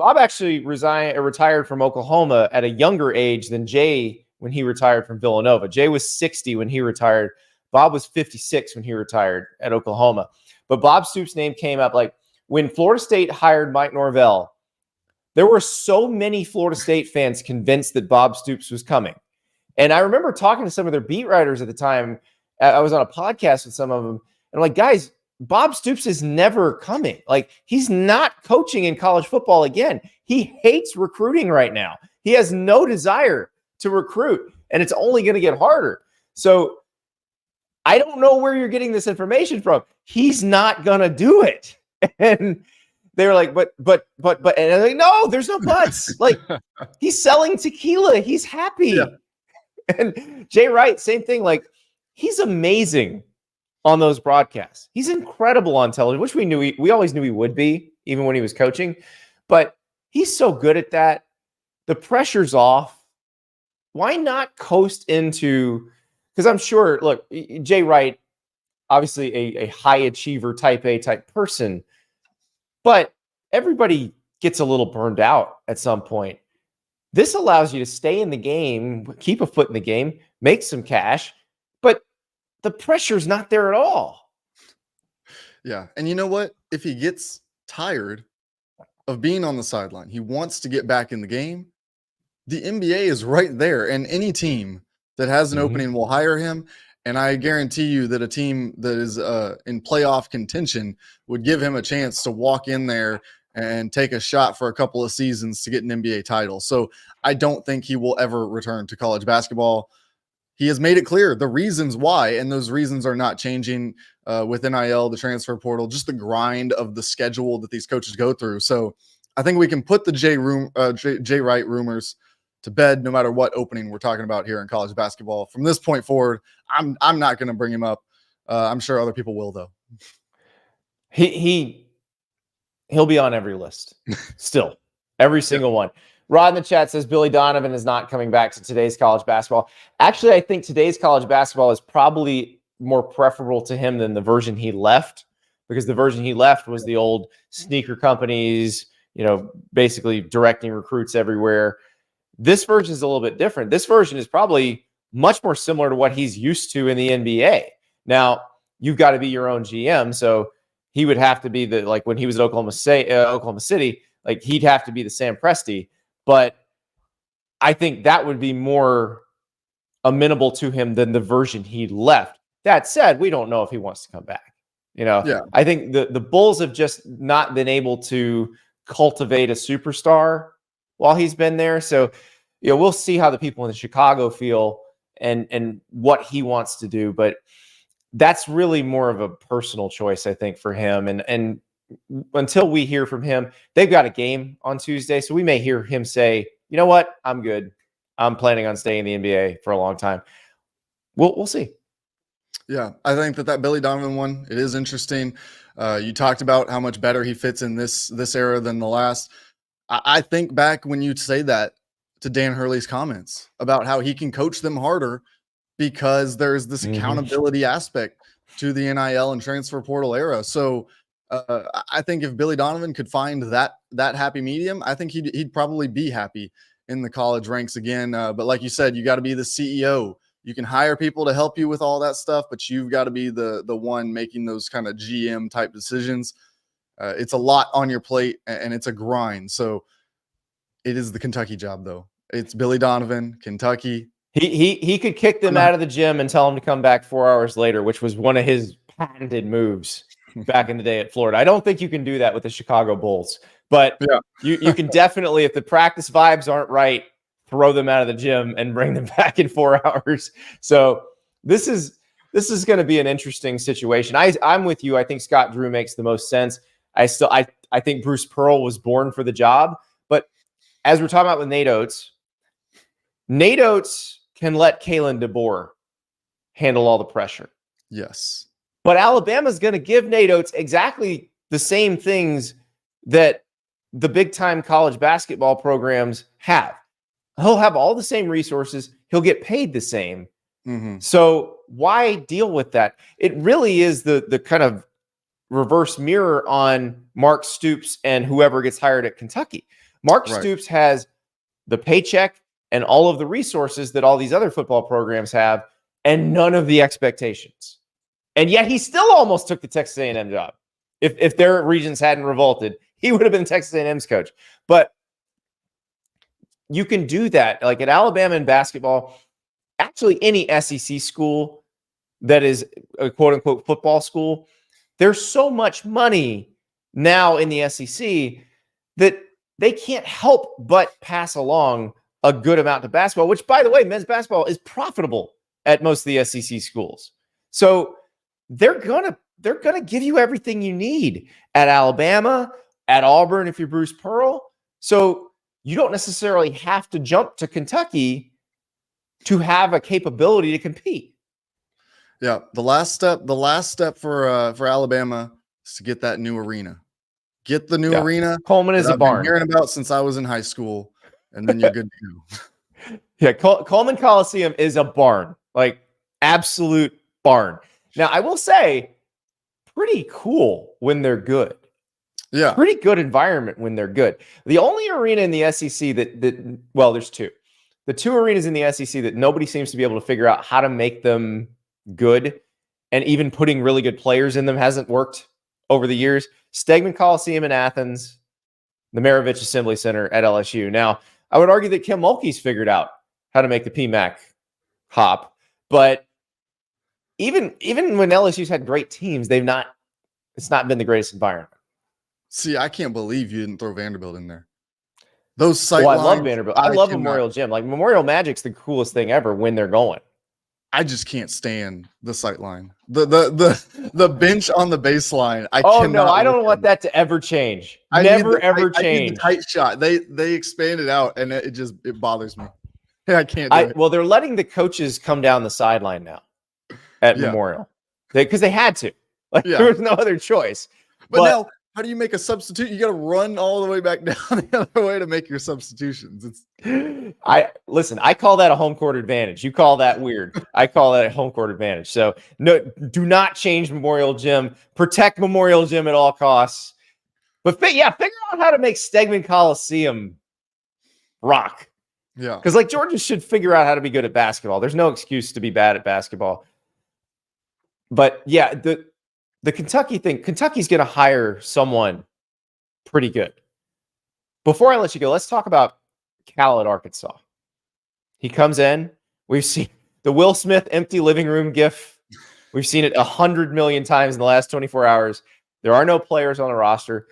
actually retired from Oklahoma at a younger age than Jay when he retired from Villanova. Jay was 60 when he retired. Bob was 56 when he retired at Oklahoma. But Bob Stoops' name came up. Like when Florida State hired Mike Norvell, there were so many Florida State fans convinced that Bob Stoops was coming. And I remember talking to some of their beat writers at the time. I was on a podcast with some of them. And I'm like, guys, Bob Stoops is never coming. Like, he's not coaching in college football again. He hates recruiting right now. He has no desire to recruit, and it's only going to get harder. So I don't know where you're getting this information from. He's not going to do it. And they were like, but, and I'm like, no, there's no buts. Like, he's selling tequila. He's happy. Yeah. And Jay Wright, same thing. Like, he's amazing on those broadcasts. He's incredible on television, which we always knew he would be, even when he was coaching. But he's so good at that. The pressure's off. Why not coast into? Because I'm sure, look, Jay Wright, obviously a high achiever, type A type person, but everybody gets a little burned out at some point. This allows you to stay in the game, keep a foot in the game, make some cash, but the pressure's not there at all. Yeah. And you know what? If he gets tired of being on the sideline, he wants to get back in the game, the NBA is right there. And any team that has an opening will hire him. And I guarantee you that a team that is in playoff contention would give him a chance to walk in there and take a shot for a couple of seasons to get an NBA title. So I don't think he will ever return to college basketball. He has made it clear the reasons why, and those reasons are not changing with NIL, the transfer portal, just the grind of the schedule that these coaches go through. So I think we can put the Jay Wright rumors to bed, no matter what opening we're talking about here in college basketball. From this point forward, I'm not going to bring him up. I'm sure other people will, though. He'll be on every list still, every single one. Rod in the chat says Billy Donovan is not coming back to today's college basketball. Actually, I think today's college basketball is probably more preferable to him than the version he left, because the version he left was the old sneaker companies, basically directing recruits everywhere. This version is a little bit different. This version is probably much more similar to what he's used to in the NBA. Now, you've got to be your own GM, so he would have to be like when he was at Oklahoma City, like he'd have to be the Sam Presti. But I think that would be more amenable to him than the version he left. That said, we don't know if he wants to come back. I think the Bulls have just not been able to cultivate a superstar while he's been there. So, we'll see how the people in Chicago feel and what he wants to do. But that's really more of a personal choice, I think, for him. And until we hear from him, they've got a game on Tuesday. So we may hear him say, you know what? I'm good. I'm planning on staying in the NBA for a long time. We'll see. Yeah, I think that Billy Donovan one, it is interesting. You talked about how much better he fits in this era than the last. I think back when you say that to Dan Hurley's comments about how he can coach them harder because there's this accountability aspect to the NIL and transfer portal era. So I think if Billy Donovan could find that happy medium, I think he'd probably be happy in the college ranks again. But like you said, you got to be the CEO. You can hire people to help you with all that stuff, but you've got to be the one making those kind of GM type decisions. It's a lot on your plate and it's a grind. So It is the Kentucky job, though. It's Billy Donovan, Kentucky. He could kick them out of the gym and tell them to come back 4 hours later, which was one of his patented moves back in the day at Florida. I don't think you can do that with the Chicago Bulls, but you can definitely, if the practice vibes aren't right, throw them out of the gym and bring them back in 4 hours. So this is going to be an interesting situation. I'm with you. I think Scott Drew makes the most sense. I think Bruce Pearl was born for the job, but as we're talking about with Nate Oates can let Kalen DeBoer handle all the pressure. Yes. But Alabama's going to give Nate Oates exactly the same things that the big-time college basketball programs have. He'll have all the same resources. He'll get paid the same. Mm-hmm. So why deal with that? It really is the kind of reverse mirror on Mark Stoops and whoever gets hired at Kentucky. Mark Stoops has the paycheck and all of the resources that all these other football programs have, and none of the expectations. And yet he still almost took the Texas A&M job. If their regions hadn't revolted, he would have been Texas A&M's coach. But you can do that. Like at Alabama in basketball, actually any SEC school that is a quote-unquote football school, there's so much money now in the SEC that they can't help but pass along a good amount to basketball, which, by the way, men's basketball is profitable at most of the SEC schools. So they're gonna give you everything you need at Alabama, at Auburn if you're Bruce Pearl. So you don't necessarily have to jump to Kentucky to have a capability to compete. Yeah, the last step for Alabama is to get that new arena. Get the new arena. Coleman is a barn. I've been hearing about since I was in high school, and then you're good to go. Yeah, Coleman Coliseum is a barn, like absolute barn. Now, I will say, pretty cool when they're good. Yeah, pretty good environment when they're good. The only arena in the SEC that well, there's two. The two arenas in the SEC that nobody seems to be able to figure out how to make them good, and even putting really good players in them hasn't worked over the years. Stegman Coliseum in Athens, the Maravich Assembly Center at LSU. Now, I would argue that Kim Mulkey's figured out how to make the PMAC hop, but even when LSU's had great teams, it's not been the greatest environment. See, I can't believe you didn't throw Vanderbilt in there. Those sight I lines, love Vanderbilt. I love Memorial Gym. Like Memorial Magic's the coolest thing ever when they're going. I just can't stand the sight line. The bench on the baseline. I don't want that to ever change. Never ever change. I need the tight shot. They expand it out, and it bothers me. I can't do it. Well, they're letting the coaches come down the sideline now at Memorial because they had to. There was no other choice. But now, how do you make a substitute? You got to run all the way back down the other way to make your substitutions. I call that a home court advantage. You call that weird. I call that a home court advantage. So no, do not change Memorial Gym. Protect Memorial Gym at all costs. But figure out how to make Stegman Coliseum rock. Yeah. Because Georgia should figure out how to be good at basketball. There's no excuse to be bad at basketball. But yeah, the Kentucky thing, Kentucky's going to hire someone pretty good. Before I let you go, let's talk about Cal at Arkansas. He comes in. We've seen the Will Smith empty living room gif. We've seen it 100 million times in the last 24 hours. There are no players on the roster.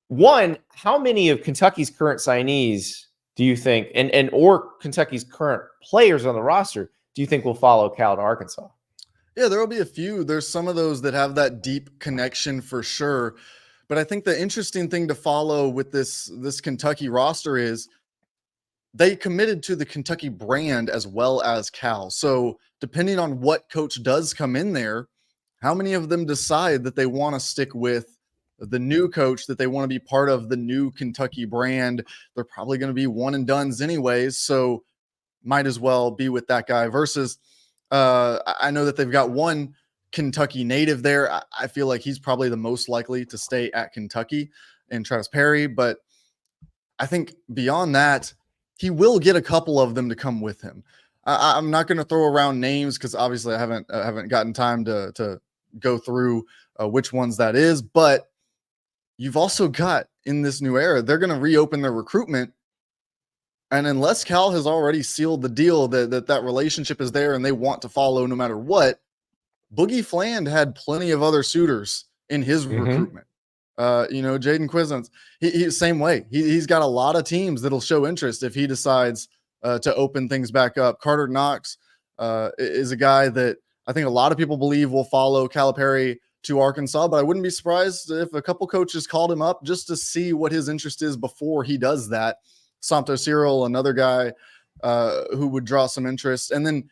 One, how many of Kentucky's current signees do you think, or Kentucky's current players on the roster, do you think will follow Cal to Arkansas? Yeah, there will be a few. There's some of those that have that deep connection for sure. But I think the interesting thing to follow with this Kentucky roster is they committed to the Kentucky brand as well as Cal. So depending on what coach does come in there, how many of them decide that they want to stick with the new coach, that they want to be part of the new Kentucky brand? They're probably going to be one and dones anyways. So might as well be with that guy versus I know that they've got one Kentucky native there. I feel like he's probably the most likely to stay at Kentucky and Travis Perry. But I think beyond that, he will get a couple of them to come with him. I'm not going to throw around names because obviously I haven't gotten time to go through which ones that is. But you've also got in this new era, they're going to reopen their recruitment And unless Cal has already sealed the deal that relationship is there and they want to follow no matter what, Boogie Fland had plenty of other suitors in his recruitment. Jaden Quizons, he same way. He's got a lot of teams that'll show interest if he decides to open things back up. Carter Knox is a guy that I think a lot of people believe will follow Calipari to Arkansas, but I wouldn't be surprised if a couple coaches called him up just to see what his interest is before he does that. Santo Cyril, another guy who would draw some interest. And then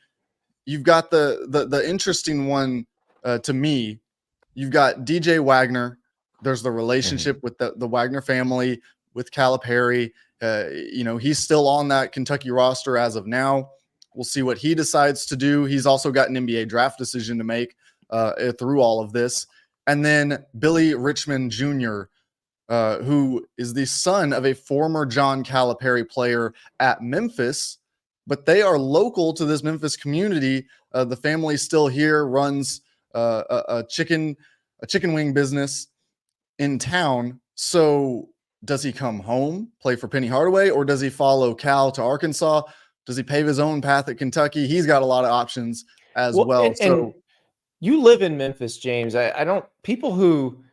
you've got the interesting one to me. You've got DJ Wagner. There's the relationship with the Wagner family, with Calipari. He's still on that Kentucky roster as of now. We'll see what he decides to do. He's also got an NBA draft decision to make through all of this. And then Billy Richmond Jr., who is the son of a former John Calipari player at Memphis, but they are local to this Memphis community. The family still here, runs a chicken wing business in town. So does he come home, play for Penny Hardaway, or does he follow Cal to Arkansas? Does he pave his own path at Kentucky? He's got a lot of options as well. And you live in Memphis, James. I don't, people who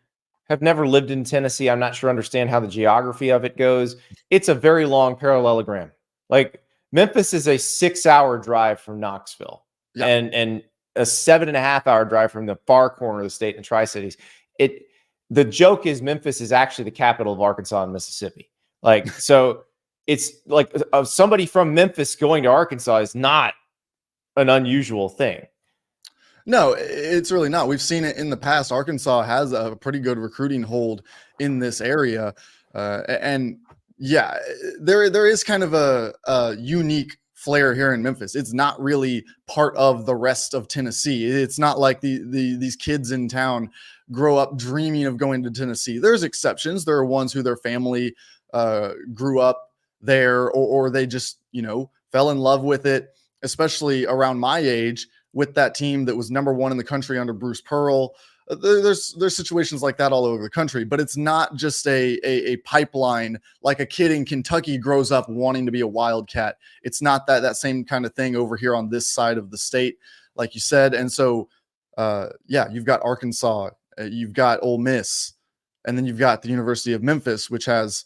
have never lived in Tennessee, I'm not sure understand how the geography of it goes. It's a very long parallelogram. Like Memphis is a 6-hour drive from Knoxville, and a 7.5-hour drive from the far corner of the state in Tri-Cities. The joke is Memphis is actually the capital of Arkansas and Mississippi. Like, so it's like somebody from Memphis going to Arkansas is not an unusual thing. No, it's really not. We've seen it in the past. Arkansas has a pretty good recruiting hold in this area. And yeah, there is kind of a unique flair here in Memphis. It's not really part of the rest of Tennessee. It's not like these kids in town grow up dreaming of going to Tennessee. There's exceptions. There are ones who their family grew up there, or they just, fell in love with it, especially around my age, with that team that was number one in the country under Bruce Pearl. There's situations like that all over the country, but it's not just a pipeline like a kid in Kentucky grows up wanting to be a Wildcat. It's not that same kind of thing over here on this side of the state, like you said. And so, you've got Arkansas, you've got Ole Miss, and then you've got the University of Memphis, which has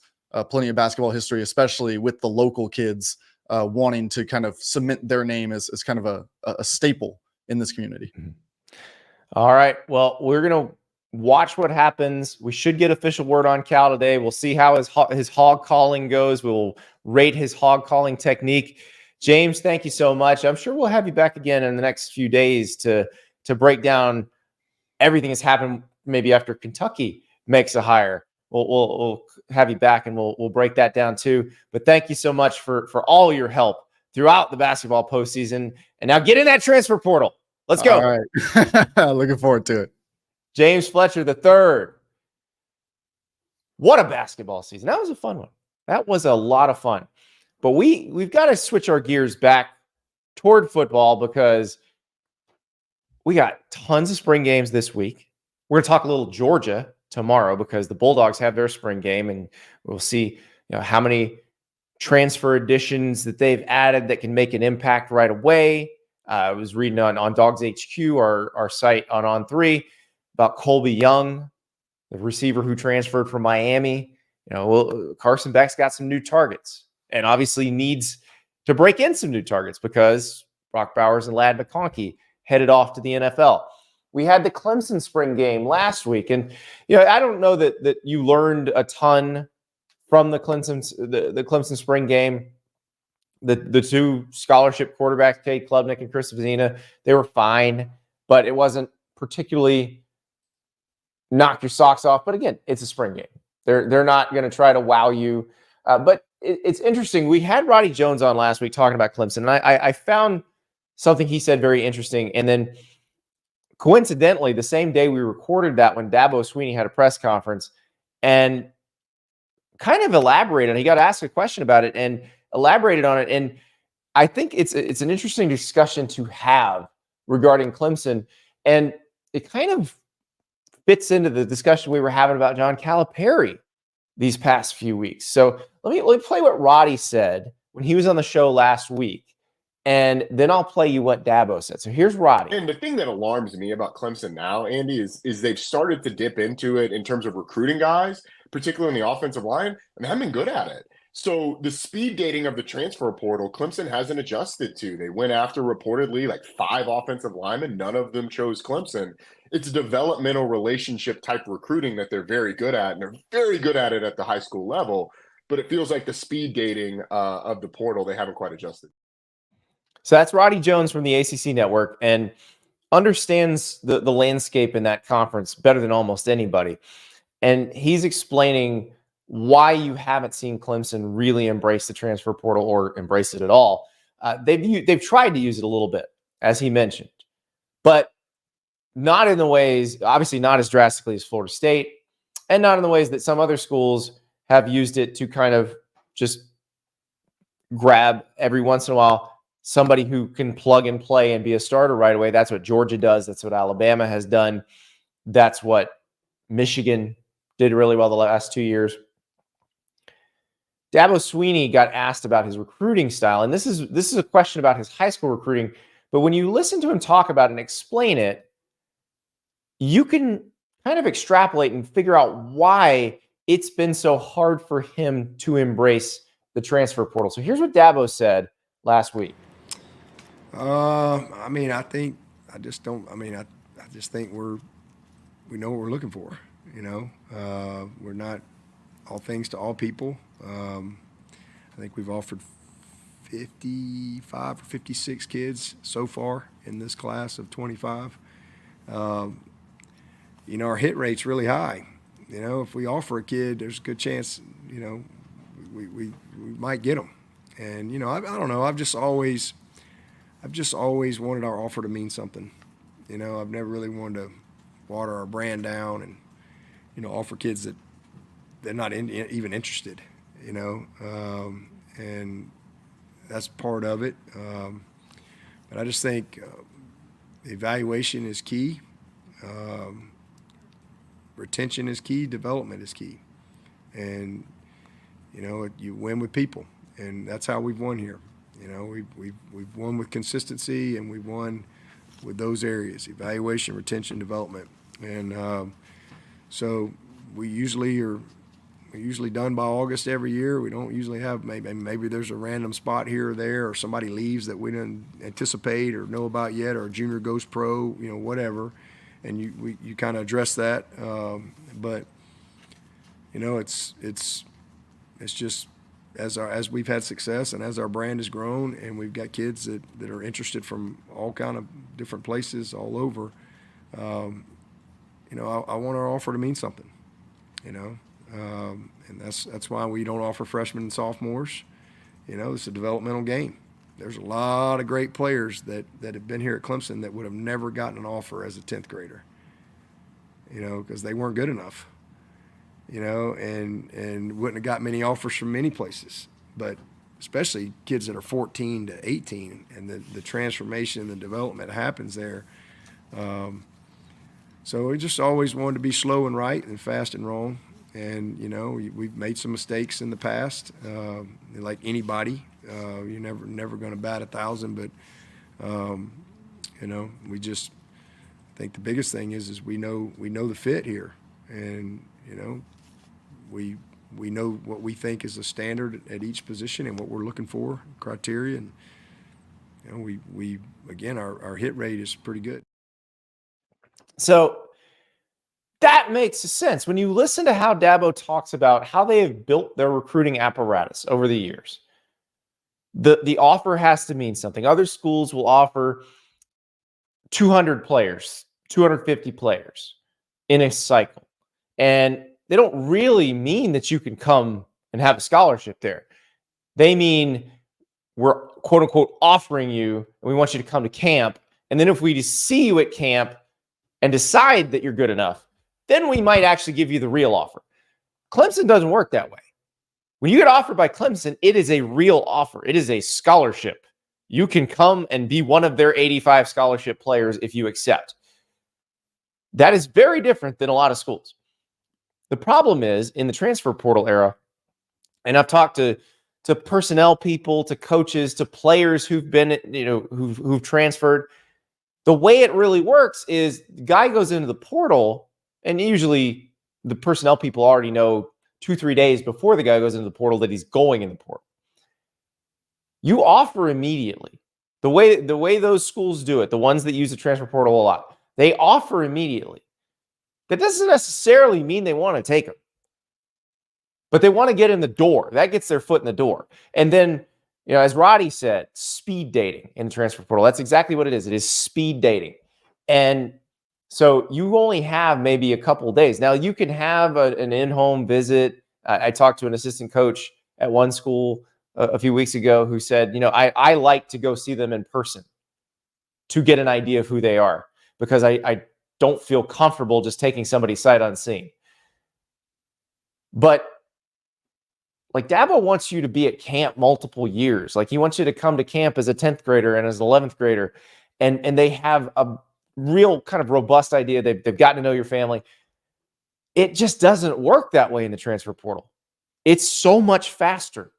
plenty of basketball history, especially with the local kids wanting to kind of cement their name as kind of a staple in this community. All right. Well, we're going to watch what happens. We should get official word on Cal today. We'll see how his hog calling goes. We'll rate his hog calling technique. James, thank you so much. I'm sure we'll have you back again in the next few days to break down everything that's happened maybe after Kentucky makes a hire. We'll have you back and we'll break that down too. But thank you so much for all your help throughout the basketball postseason. And now get in that transfer portal. Let's go. All right. Looking forward to it. James Fletcher III. What a basketball season. That was a fun one. That was a lot of fun. But we've got to switch our gears back toward football because we got tons of spring games this week. We're going to talk a little Georgia tomorrow because the Bulldogs have their spring game, and we'll see how many transfer additions that they've added that can make an impact right away. I was reading on Dogs HQ, our site on On3, about Colby Young, the receiver who transferred from Miami. Carson Beck's got some new targets and obviously needs to break in some new targets because Brock Bowers and Ladd McConkey headed off to the NFL. We had the Clemson spring game last week, and I don't know that you learned a ton from the Clemson spring game. The two scholarship quarterbacks, Cade Klubnik and Chris Vezina, they were fine, but it wasn't particularly knock your socks off. But again, it's a spring game. They're not going to try to wow you. But it's interesting. We had Roddy Jones on last week talking about Clemson, and I found something he said very interesting. And then coincidentally, the same day we recorded that when Dabo Swinney had a press conference and kind of elaborated. He got asked a question about it and elaborated on it. And I think it's an interesting discussion to have regarding Clemson. And it kind of fits into the discussion we were having about John Calipari these past few weeks. So let me play what Roddy said when he was on the show last week. And then I'll play you what Dabo said. So here's Roddy. And the thing that alarms me about Clemson now, Andy, is they've started to dip into it in terms of recruiting guys, particularly in the offensive line, and they haven't been good at it. So the speed dating of the transfer portal, Clemson hasn't adjusted to. They went after reportedly like 5 offensive linemen. None of them chose Clemson. It's developmental relationship type recruiting that they're very good at, and they're very good at it at the high school level. But it feels like the speed dating of the portal, they haven't quite adjusted. So that's Roddy Jones from the ACC Network and understands the landscape in that conference better than almost anybody. And he's explaining why you haven't seen Clemson really embrace the transfer portal or embrace it at all. They've tried to use it a little bit, as he mentioned, but not in the ways, obviously not as drastically as Florida State, and not in the ways that some other schools have used it to kind of just grab every once in a while somebody who can plug and play and be a starter right away. That's what Georgia does. That's what Alabama has done. That's what Michigan did really well the last 2 years. Dabo Swinney got asked about his recruiting style, and this is a question about his high school recruiting. But when you listen to him talk about it and explain it, you can kind of extrapolate and figure out why it's been so hard for him to embrace the transfer portal. So here's what Dabo said last week. I just think we know what we're looking for. We're not all things to all people. I think we've offered 55 or 56 kids so far in this class of 25. Our hit rate's really high. If we offer a kid, there's a good chance, we might get them. And, I don't know. I've just always wanted our offer to mean something. I've never really wanted to water our brand down and, offer kids that they're not even interested, and that's part of it. But I just think evaluation is key. Retention is key. Development is key. And, you win with people. And that's how we've won here. We've won with consistency, and we've won with those areas: evaluation, retention, development. And so we're usually done by August every year. We don't usually have maybe there's a random spot here or there, or somebody leaves that we didn't anticipate or know about yet, or a junior goes pro, whatever. And you kind of address that. But it's just. As we've had success and as our brand has grown and we've got kids that are interested from all kind of different places all over, I want our offer to mean something, and that's why we don't offer freshmen and sophomores. It's a developmental game. There's a lot of great players that have been here at Clemson that would have never gotten an offer as a 10th grader, because they weren't good enough. And wouldn't have got many offers from many places, but especially kids that are 14 to 18, and the transformation and the development happens there. So we just always wanted to be slow and right and fast and wrong. And, we've made some mistakes in the past, like anybody. You're never going to bat 1,000, but, we just think the biggest thing is we know the fit here. And, we know what we think is the standard at each position and what we're looking for, criteria, and we again our hit rate is pretty good. So that makes sense when you listen to how Dabo talks about how they have built their recruiting apparatus over the years. The offer has to mean something. Other schools will offer 200 players, 250 players in a cycle, and they don't really mean that you can come and have a scholarship there. They mean we're, quote unquote, offering you, and we want you to come to camp. And then if we see you at camp and decide that you're good enough, then we might actually give you the real offer. Clemson doesn't work that way. When you get offered by Clemson, it is a real offer. It is a scholarship. You can come and be one of their 85 scholarship players if you accept. That is very different than a lot of schools. The problem is in the transfer portal era, and I've talked to to personnel people, to coaches, to players who've been, who've transferred. The way it really works is the guy goes into the portal, and usually the personnel people already know 2-3 days before the guy goes into the portal that he's going in the portal. You offer immediately. The way those schools do it, the ones that use the transfer portal a lot, they offer immediately. That doesn't necessarily mean they want to take them, but they want to get in the door. That gets their foot in the door. And then, as Roddy said, speed dating in the transfer portal. That's exactly what it is. It is speed dating. And so you only have maybe a couple of days. Now, you can have an in-home visit. I talked to an assistant coach at one school a few weeks ago who said, I like to go see them in person to get an idea of who they are, because I don't feel comfortable just taking somebody sight unseen. But like, Dabo wants you to be at camp multiple years. Like, he wants you to come to camp as a 10th grader and as an 11th grader. And they have a real kind of robust idea. They've gotten to know your family. It just doesn't work that way in the transfer portal. It's so much faster.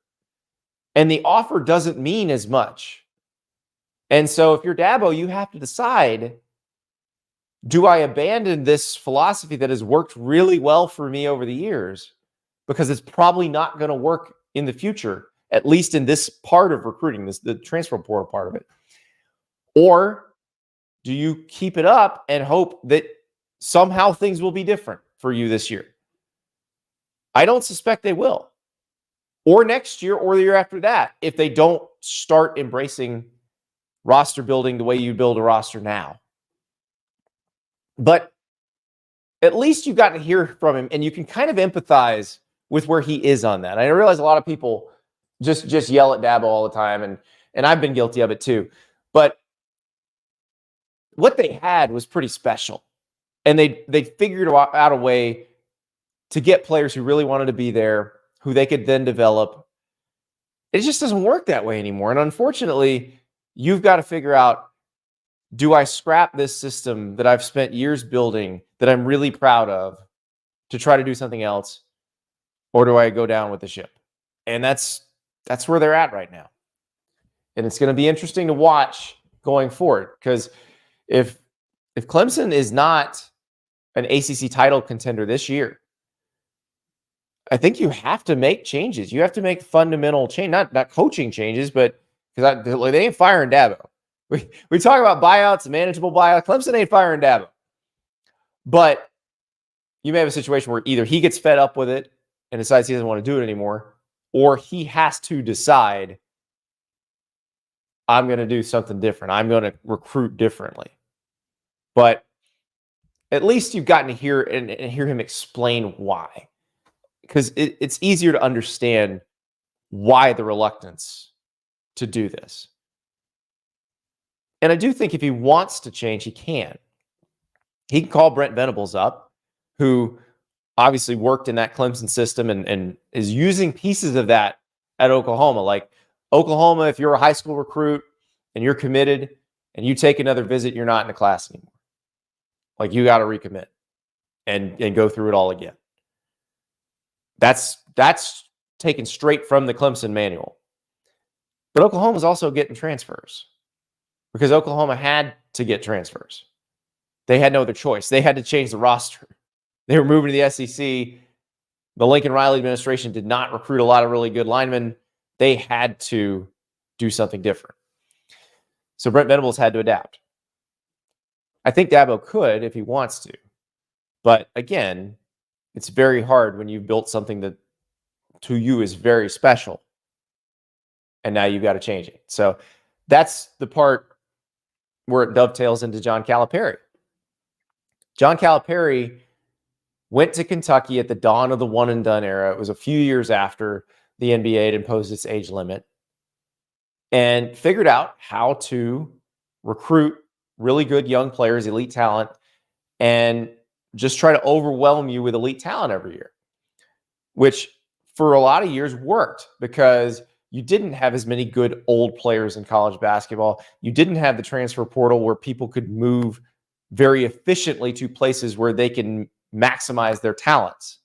And the offer doesn't mean as much. And so if you're Dabo, you have to decide, do I abandon this philosophy that has worked really well for me over the years, because it's probably not going to work in the future, at least in this part of recruiting, the transfer portal part of it? Or do you keep it up and hope that somehow things will be different for you this year? I don't suspect they will. Or next year, or the year after that, if they don't start embracing roster building the way you build a roster now. But at least you got to hear from him, and you can kind of empathize with where he is on that. I realize a lot of people just yell at Dabo all the time, and I've been guilty of it too. But what they had was pretty special, and they figured out a way to get players who really wanted to be there, who they could then develop. It just doesn't work that way anymore. And unfortunately, you've got to figure out, do I scrap this system that I've spent years building, that I'm really proud of, to try to do something else? Or do I go down with the ship? And that's where they're at right now. And it's going to be interesting to watch going forward, because if Clemson is not an ACC title contender this year, I think you have to make changes. You have to make fundamental change, not coaching changes, but because they ain't firing Dabo. We talk about buyouts and manageable buyouts. Clemson ain't firing Dabo. But you may have a situation where either he gets fed up with it and decides he doesn't want to do it anymore, or he has to decide, I'm going to do something different. I'm going to recruit differently. But at least you've gotten to hear and hear him explain why. Because it's easier to understand why the reluctance to do this. And I do think if he wants to change, he can. He can call Brent Venables up, who obviously worked in that Clemson system and is using pieces of that at Oklahoma. Like, Oklahoma, if you're a high school recruit and you're committed and you take another visit, you're not in the class anymore. Like, you got to recommit and go through it all again. That's taken straight from the Clemson manual. But Oklahoma's also getting transfers, because Oklahoma had to get transfers. They had no other choice. They had to change the roster. They were moving to the SEC. The Lincoln Riley administration did not recruit a lot of really good linemen. They had to do something different. So Brent Venables had to adapt. I think Dabo could if he wants to. But again, it's very hard when you've built something that to you is very special, and now you've got to change it. So that's the part where it dovetails into John Calipari. John Calipari went to Kentucky at the dawn of the one and done era. It was a few years after the NBA had imposed its age limit, and figured out how to recruit really good young players, elite talent, and just try to overwhelm you with elite talent every year, which for a lot of years worked, because you didn't have as many good old players in college basketball. You didn't have the transfer portal where people could move very efficiently to places where they can maximize their talents.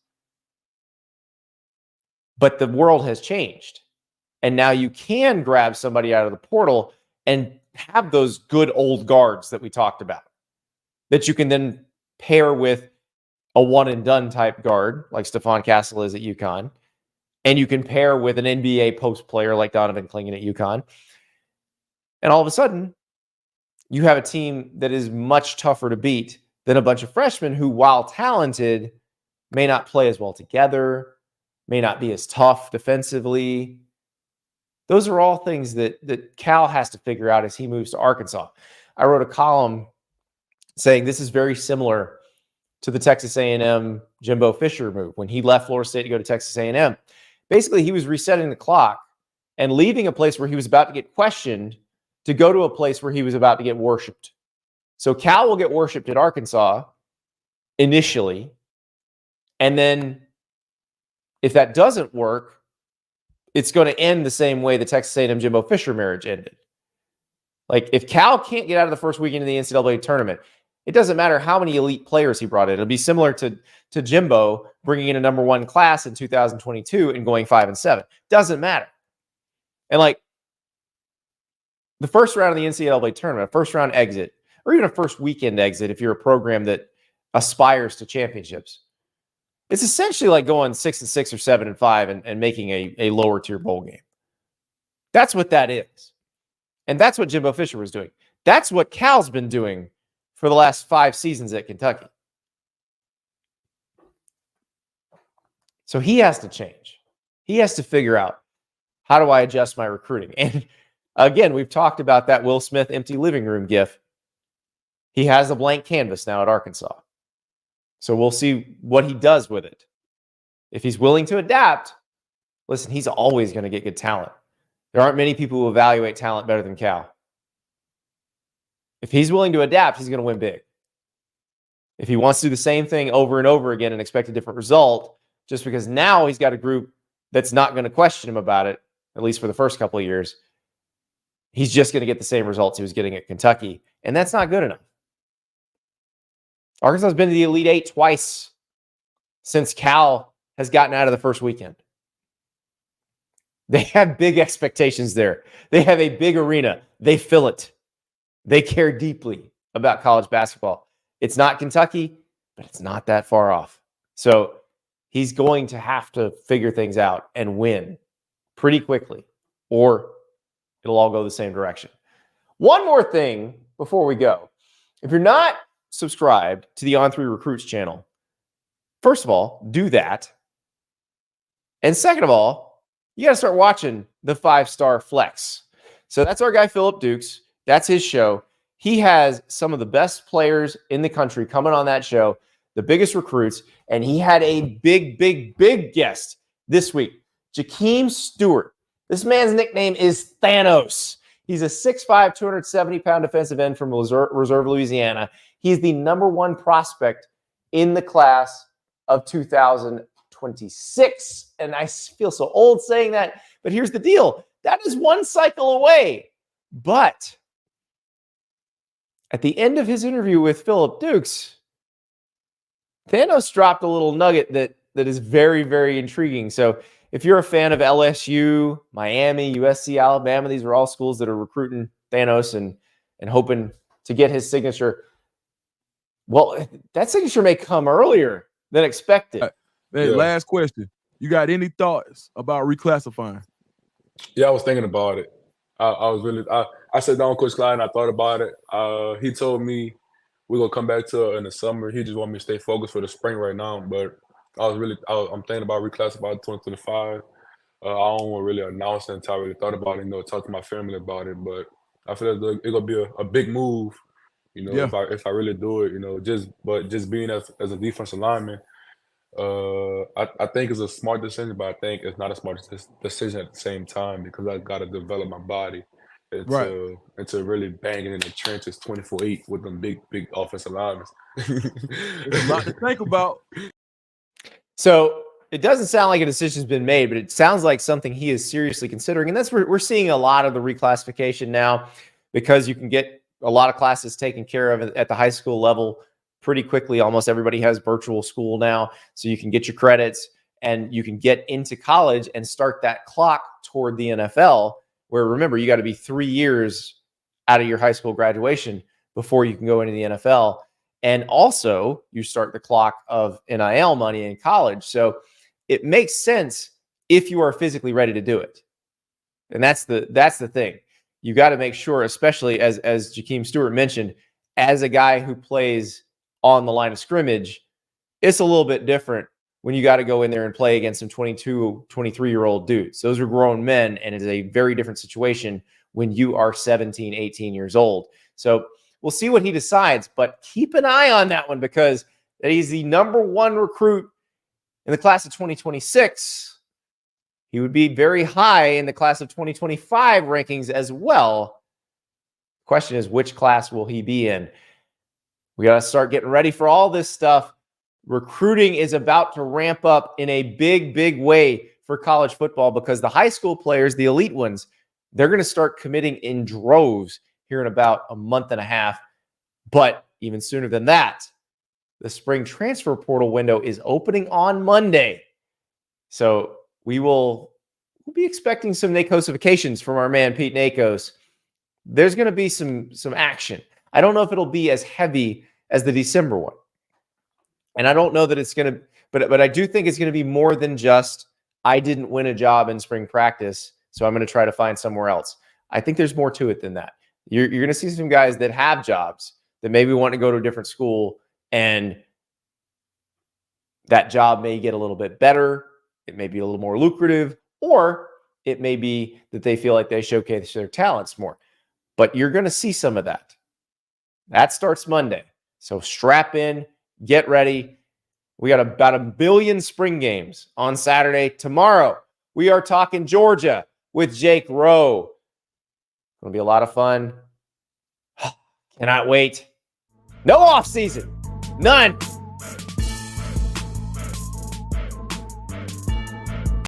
But the world has changed. And now you can grab somebody out of the portal and have those good old guards that we talked about that you can then pair with a one and done type guard like Stephon Castle is at UConn. And you can pair with an NBA post player like Donovan Clingan at UConn. And all of a sudden, you have a team that is much tougher to beat than a bunch of freshmen who, while talented, may not play as well together, may not be as tough defensively. Those are all things that Cal has to figure out as he moves to Arkansas. I wrote a column saying this is very similar to the Texas A&M Jimbo Fisher move when he left Florida State to go to Texas A&M. Basically, he was resetting the clock and leaving a place where he was about to get questioned to go to a place where he was about to get worshipped. So Cal will get worshipped at Arkansas initially. And then if that doesn't work, it's going to end the same way the Texas A&M Jimbo Fisher marriage ended. Like, if Cal can't get out of the first weekend of the NCAA tournament, it doesn't matter how many elite players he brought in. It'll be similar to Jimbo bringing in a number one class in 2022 and going 5-7. Doesn't matter. And like the first round of the NCAA tournament, a first round exit, or even a first weekend exit if you're a program that aspires to championships, it's essentially like going 6-6 or 7-5 and making a lower tier bowl game. That's what that is. And that's what Jimbo Fisher was doing. That's what Cal's been doing for the last 5 seasons at Kentucky. So he has to change. He has to figure out, how do I adjust my recruiting? And again, we've talked about that Will Smith empty living room gif. He has a blank canvas now at Arkansas. So we'll see what he does with it. If he's willing to adapt, listen, he's always going to get good talent. There aren't many people who evaluate talent better than Cal. If he's willing to adapt, he's going to win big. If he wants to do the same thing over and over again and expect a different result, just because now he's got a group that's not going to question him about it, at least for the first couple of years, he's just going to get the same results he was getting at Kentucky. And that's not good enough. Arkansas has been to the Elite Eight twice since Cal has gotten out of the first weekend. They have big expectations there. They have a big arena. They fill it. They care deeply about college basketball. It's not Kentucky, but it's not that far off. So he's going to have to figure things out and win pretty quickly, or it'll all go the same direction. One more thing before we go. If you're not subscribed to the On3 Recruits channel, first of all, do that. And second of all, you got to start watching the 5-Star Flex. So that's our guy, Phillip Dukes. That's his show. He has some of the best players in the country coming on that show, the biggest recruits, and he had a big guest this week, Jakeem Stewart. This man's nickname is Thanos. He's a 6'5", 270-pound defensive end from Reserve, Louisiana. He's the number one prospect in the class of 2026. And I feel so old saying that, but here's the deal. That is one cycle away. But at the end of his interview with Phillip Dukes, Thanos dropped a little nugget that is very, very intriguing. So if you're a fan of LSU, Miami, USC, Alabama, these are all schools that are recruiting Thanos and hoping to get his signature. Well, that signature may come earlier than expected. Hey, last question. You got any thoughts about reclassifying? Yeah, I was thinking about it. I sat down with Coach Clyde and I thought about it. He told me we're gonna come back to it in the summer. He just want me to stay focused for the spring right now. But I'm thinking about reclassifying 2025. I don't want to really announce it until I really thought about it, talk to my family about it. But I feel like it's gonna be a big move, if I really do it, just being as a defensive lineman. I think it's a smart decision, but I think it's not a smart decision at the same time because I got to develop my body into really banging in the trenches 24/8 with them big offensive linemen. There's a lot to think about. So it doesn't sound like a decision's been made, but it sounds like something he is seriously considering. And that's where we're seeing a lot of the reclassification now because you can get a lot of classes taken care of at the high school level pretty quickly. Almost everybody has virtual school now, so you can get your credits and you can get into college and start that clock toward the NFL, where remember, you got to be 3 years out of your high school graduation before you can go into the NFL. And also you start the clock of NIL money in college. So it makes sense if you are physically ready to do it. And that's the thing. You got to make sure, especially as Jakeem Stewart mentioned, as a guy who plays on the line of scrimmage, it's a little bit different when you got to go in there and play against some 22, 23-year-old dudes. Those are grown men, and it's a very different situation when you are 17, 18 years old. So we'll see what he decides, but keep an eye on that one because he's the #1 recruit in the class of 2026. He would be very high in the class of 2025 rankings as well. Question is, which class will he be in? We got to start getting ready for all this stuff. Recruiting is about to ramp up in a big, big way for college football because the high school players, the elite ones, they're going to start committing in droves here in about a month and a half. But even sooner than that, the spring transfer portal window is opening on Monday. So we'll be expecting some Nakosifications from our man Pete Nakos. There's going to be some action. I don't know if it'll be as heavy as the December one. And I don't know that it's going to, but I do think it's going to be more than just, I didn't win a job in spring practice, so I'm going to try to find somewhere else. I think there's more to it than that. You're going to see some guys that have jobs that maybe want to go to a different school, and that job may get a little bit better. It may be a little more lucrative, or it may be that they feel like they showcase their talents more. But you're going to see some of that. That starts Monday. So strap in, get ready. We got about 1 billion spring games on Saturday. Tomorrow, we are talking Georgia with Jake Rowe. It's going to be a lot of fun. Cannot wait. No off season. None.